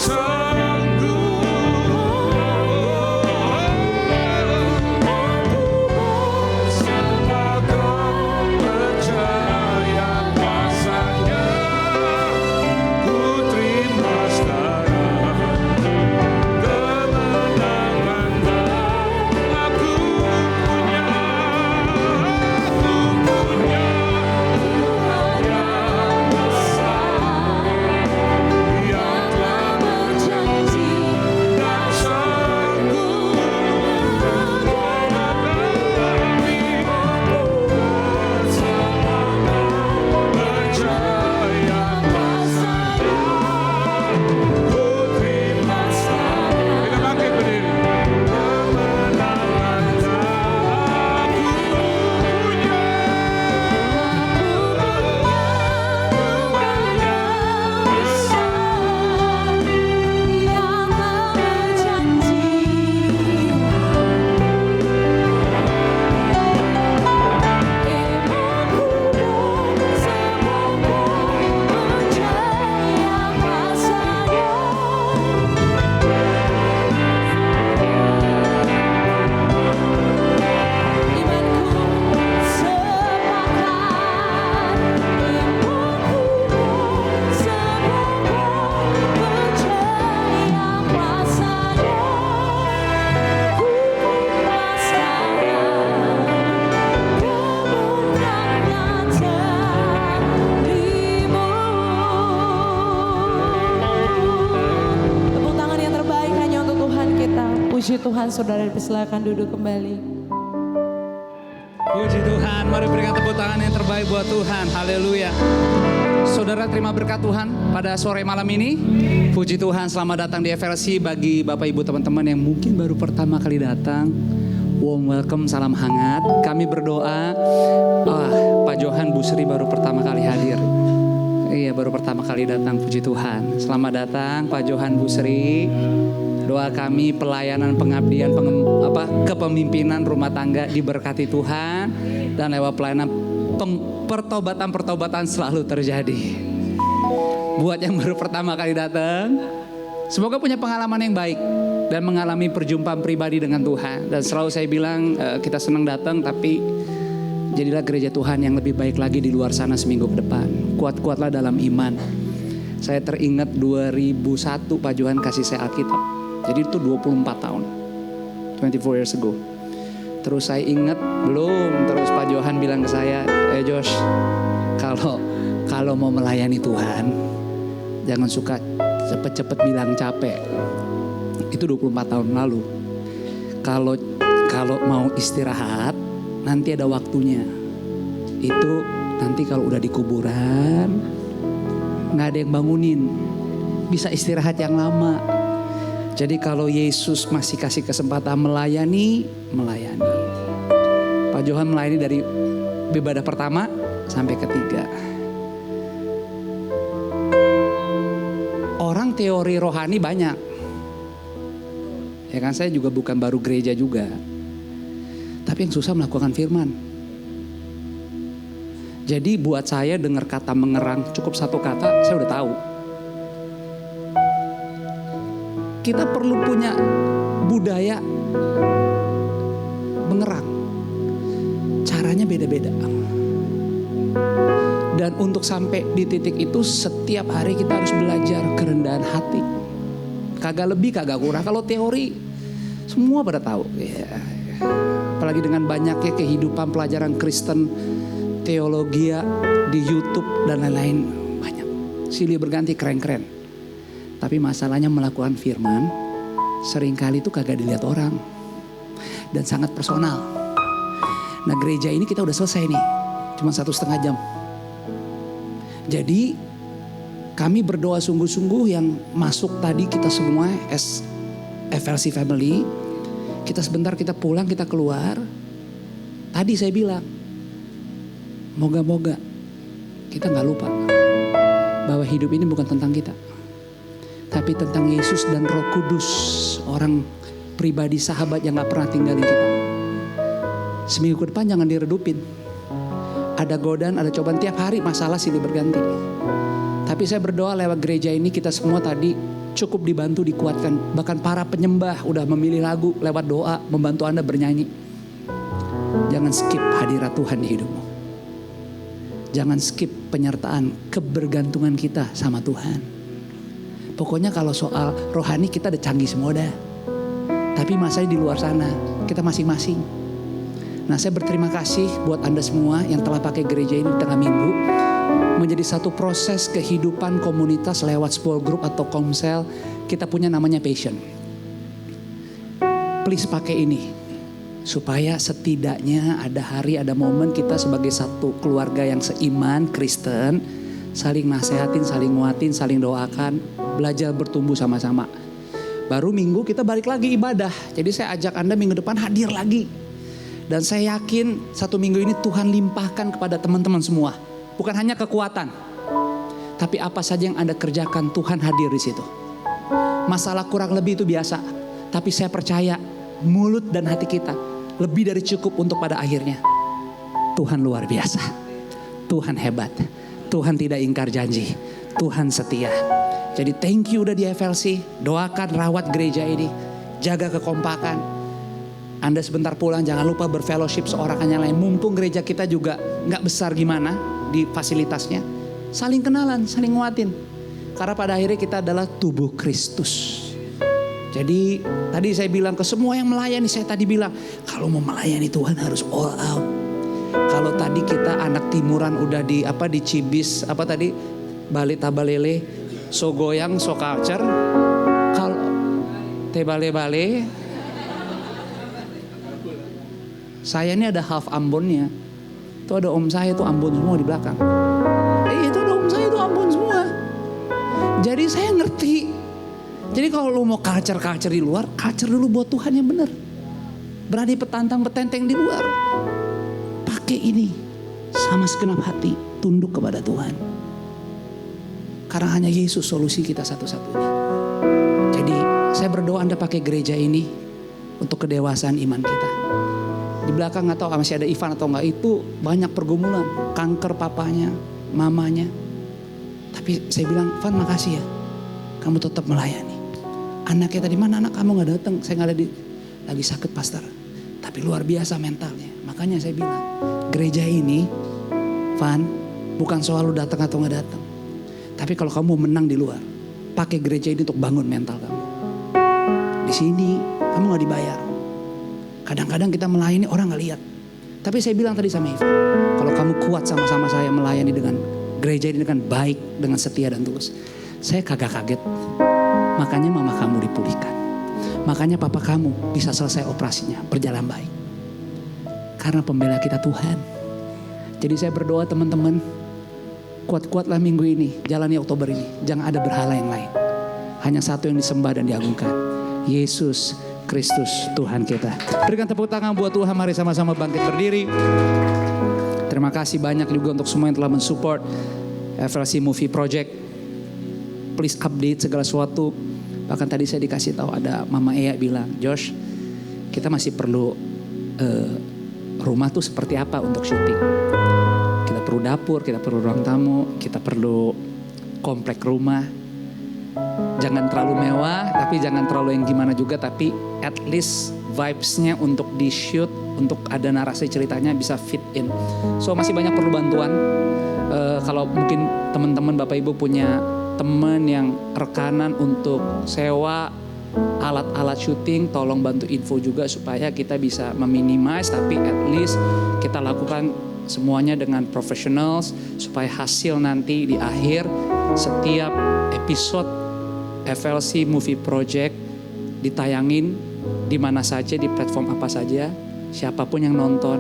Puji Tuhan, saudara dipersilakan duduk kembali. Puji Tuhan, mari berikan tepuk tangan yang terbaik buat Tuhan. Haleluya. Saudara terima berkat Tuhan pada sore malam ini. Puji Tuhan, selamat datang di FLC. Bagi Bapak Ibu teman-teman yang mungkin baru pertama kali datang, warm welcome, salam hangat. Kami berdoa, Pak Johan Bu Sri baru pertama kali hadir. Iya, baru pertama kali datang, puji Tuhan. Selamat datang Pak Johan Bu Sri. Doa kami pelayanan pengabdian kepemimpinan rumah tangga diberkati Tuhan, dan lewat pelayanan pertobatan selalu terjadi. Buat yang baru pertama kali datang, semoga punya pengalaman yang baik dan mengalami perjumpaan pribadi dengan Tuhan. Dan selalu saya bilang, kita senang datang, tapi jadilah gereja Tuhan yang lebih baik lagi di luar sana seminggu ke depan. Kuat-kuatlah dalam iman. Saya teringat 2001 Pak Johan kasih saya Alkitab. Jadi itu 24 tahun, 24 years ago. Terus saya ingat terus Pak Johan bilang ke saya, Josh, kalau mau melayani Tuhan, jangan suka cepet-cepet bilang capek. Itu 24 tahun lalu. Kalau mau istirahat, nanti ada waktunya. Itu nanti kalau udah di kuburan, nggak ada yang bangunin, bisa istirahat yang lama. Jadi kalau Yesus masih kasih kesempatan melayani. Pak Johan melayani dari ibadah pertama sampai ketiga. Orang teori rohani banyak. Ya kan, saya juga bukan baru gereja juga. Tapi yang susah melakukan firman. Jadi buat saya dengar kata mengerang, cukup satu kata saya udah tahu. Kita perlu punya budaya mengerang. Caranya beda-beda. Dan untuk sampai di titik itu, setiap hari kita harus belajar kerendahan hati. Kagak lebih, kagak kurang. Kalau teori, semua pada tahu. Ya. Apalagi dengan banyaknya kehidupan pelajaran Kristen, teologi di YouTube dan lain-lain. Banyak. Silih berganti, keren-keren. Tapi masalahnya melakukan firman seringkali itu kagak dilihat orang dan sangat personal. Nah, gereja ini kita udah selesai nih, cuma 1,5 jam. Jadi kami berdoa sungguh-sungguh yang masuk tadi kita semua as FLC family. Kita sebentar kita pulang, kita keluar. Tadi saya bilang, moga-moga kita gak lupa bahwa hidup ini bukan tentang kita, tapi tentang Yesus dan Roh Kudus, orang pribadi sahabat yang gak pernah tinggalin kita. Seminggu ke depan jangan diredupin. Ada godaan, ada cobaan tiap hari, masalah silih berganti. Tapi saya berdoa lewat gereja ini kita semua tadi cukup dibantu, dikuatkan. Bahkan para penyembah udah memilih lagu lewat doa, membantu Anda bernyanyi. Jangan skip hadirat Tuhan di hidupmu. Jangan skip penyertaan, kebergantungan kita sama Tuhan. Pokoknya kalau soal rohani kita udah canggih semua dah. Tapi masalahnya di luar sana, kita masing-masing. Nah, saya berterima kasih buat Anda semua yang telah pakai gereja ini di tengah minggu. Menjadi satu proses kehidupan komunitas lewat small group atau komsel. Kita punya namanya Passion. Please pakai ini. Supaya setidaknya ada hari, ada momen kita sebagai satu keluarga yang seiman, Kristen. Saling nasehatin, saling nguatin, saling doakan. Belajar bertumbuh sama-sama. Baru minggu kita balik lagi ibadah. Jadi saya ajak Anda minggu depan hadir lagi. Dan saya yakin 1 minggu ini Tuhan limpahkan kepada teman-teman semua. Bukan hanya kekuatan. Tapi apa saja yang Anda kerjakan, Tuhan hadir di situ. Masalah kurang lebih itu biasa. Tapi saya percaya mulut dan hati kita lebih dari cukup untuk pada akhirnya. Tuhan luar biasa. Tuhan hebat. Tuhan tidak ingkar janji. Tuhan setia. Jadi thank you udah di FLC. Doakan, rawat gereja ini. Jaga kekompakan. Anda sebentar pulang jangan lupa berfellowship seorang yang lain. Mumpung gereja kita juga gak besar gimana di fasilitasnya. Saling kenalan, saling nguatin. Karena pada akhirnya kita adalah tubuh Kristus. Jadi tadi saya bilang ke semua yang melayani, saya tadi bilang kalau mau melayani Tuhan harus all out. Kalau tadi kita anak timuran udah di Cibis, Bali Tabalele, so goyang, so culture. Kalau tebale-bale, Saya ini ada half Ambonnya. Itu ada om saya tuh Ambon semua di belakang. Itu ada om saya tuh Ambon semua. Jadi saya ngerti. Jadi kalau lu mau culture di luar, culture dulu buat Tuhan yang benar. Berani petantang-petenteng di luar. Pakai ini sama segenap hati, tunduk kepada Tuhan. Karena hanya Yesus solusi kita satu-satunya. Jadi saya berdoa Anda pakai gereja ini untuk kedewasaan iman kita. Di belakang nggak tahu masih ada Ivan atau enggak, itu banyak pergumulan, kanker papanya, mamanya. Tapi saya bilang, Ivan makasih ya, kamu tetap melayani. Anaknya tadi, mana anak kamu nggak datang? Saya nggak ada lagi sakit pastor. Tapi luar biasa mentalnya. Makanya saya bilang, gereja ini, Van, bukan soal lu datang atau nggak datang. Tapi kalau kamu menang di luar, pakai gereja ini untuk bangun mental kamu. Di sini kamu nggak dibayar. Kadang-kadang kita melayani orang nggak lihat. Tapi saya bilang tadi sama Ivan, kalau kamu kuat sama-sama saya melayani dengan gereja ini dengan baik, dengan setia dan tulus, saya kagak kaget. Makanya mama kamu dipulihkan. Makanya papa kamu bisa selesai operasinya, berjalan baik. Karena pembela kita Tuhan. Jadi saya berdoa teman-teman, kuat-kuatlah minggu ini, jalani Oktober ini. Jangan ada berhala yang lain. Hanya satu yang disembah dan diagungkan. Yesus Kristus Tuhan kita. Berikan tepuk tangan buat Tuhan, mari sama-sama bangkit berdiri. Terima kasih banyak juga untuk semua yang telah mensupport FLC Movie Project. Please update segala sesuatu. Bahkan tadi saya dikasih tahu ada Mama Ea bilang, Josh, kita masih perlu rumah tuh seperti apa untuk syuting. Kita perlu dapur, kita perlu ruang tamu, kita perlu komplek rumah. Jangan terlalu mewah, tapi jangan terlalu yang gimana juga, tapi at least vibes-nya untuk di shoot, untuk ada narasi ceritanya bisa fit in. So masih banyak perlu bantuan. Kalau mungkin teman-teman Bapak Ibu punya teman yang rekanan untuk sewa alat-alat syuting, tolong bantu info juga supaya kita bisa meminimize, tapi at least kita lakukan semuanya dengan professionals supaya hasil nanti di akhir setiap episode FLC Movie Project ditayangin di mana saja, di platform apa saja, siapapun yang nonton,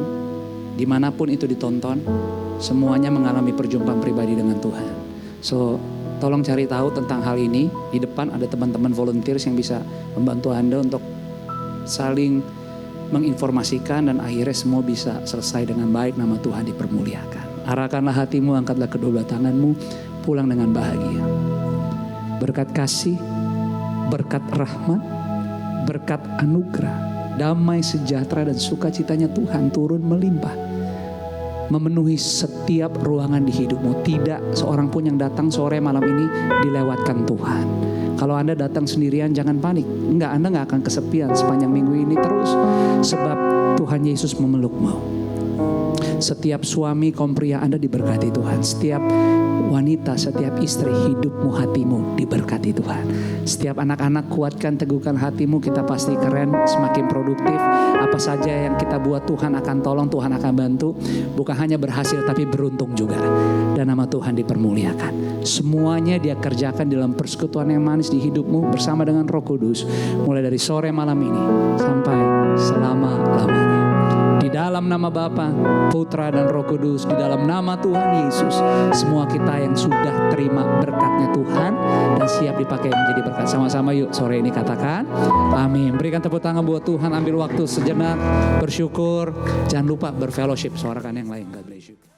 dimanapun itu ditonton, semuanya mengalami perjumpaan pribadi dengan Tuhan. So tolong cari tahu tentang hal ini. Di depan ada teman-teman volunteers yang bisa membantu Anda untuk saling menginformasikan dan akhirnya semua bisa selesai dengan baik, nama Tuhan dipermuliakan. Arahkanlah hatimu, angkatlah kedua belah tanganmu, pulang dengan bahagia. Berkat kasih, berkat rahmat, berkat anugerah, damai sejahtera dan sukacitanya Tuhan turun melimpah, memenuhi setiap ruangan di hidupmu. Tidak seorang pun yang datang sore malam ini dilewatkan Tuhan. Kalau Anda datang sendirian jangan panik. Anda gak akan kesepian sepanjang minggu ini terus. Sebab Tuhan Yesus memelukmu. Setiap suami kaum pria Anda diberkati Tuhan. Setiap wanita, setiap istri, hidupmu, hatimu diberkati Tuhan. Setiap anak-anak kuatkan, teguhkan hatimu. Kita pasti keren, semakin produktif. Apa saja yang kita buat Tuhan akan tolong, Tuhan akan bantu. Bukan hanya berhasil tapi beruntung juga. Dan nama Tuhan dipermuliakan. Semuanya Dia kerjakan dalam persekutuan yang manis di hidupmu bersama dengan Roh Kudus. Mulai dari sore malam ini sampai selama-lamanya. Di dalam nama Bapa, Putra dan Roh Kudus, di dalam nama Tuhan Yesus, semua kita yang sudah terima berkatnya Tuhan dan siap dipakai menjadi berkat. Sama-sama yuk sore ini katakan amin. Berikan tepuk tangan buat Tuhan, ambil waktu sejenak bersyukur. Jangan lupa berfellowship, suarakan yang lain. God bless you.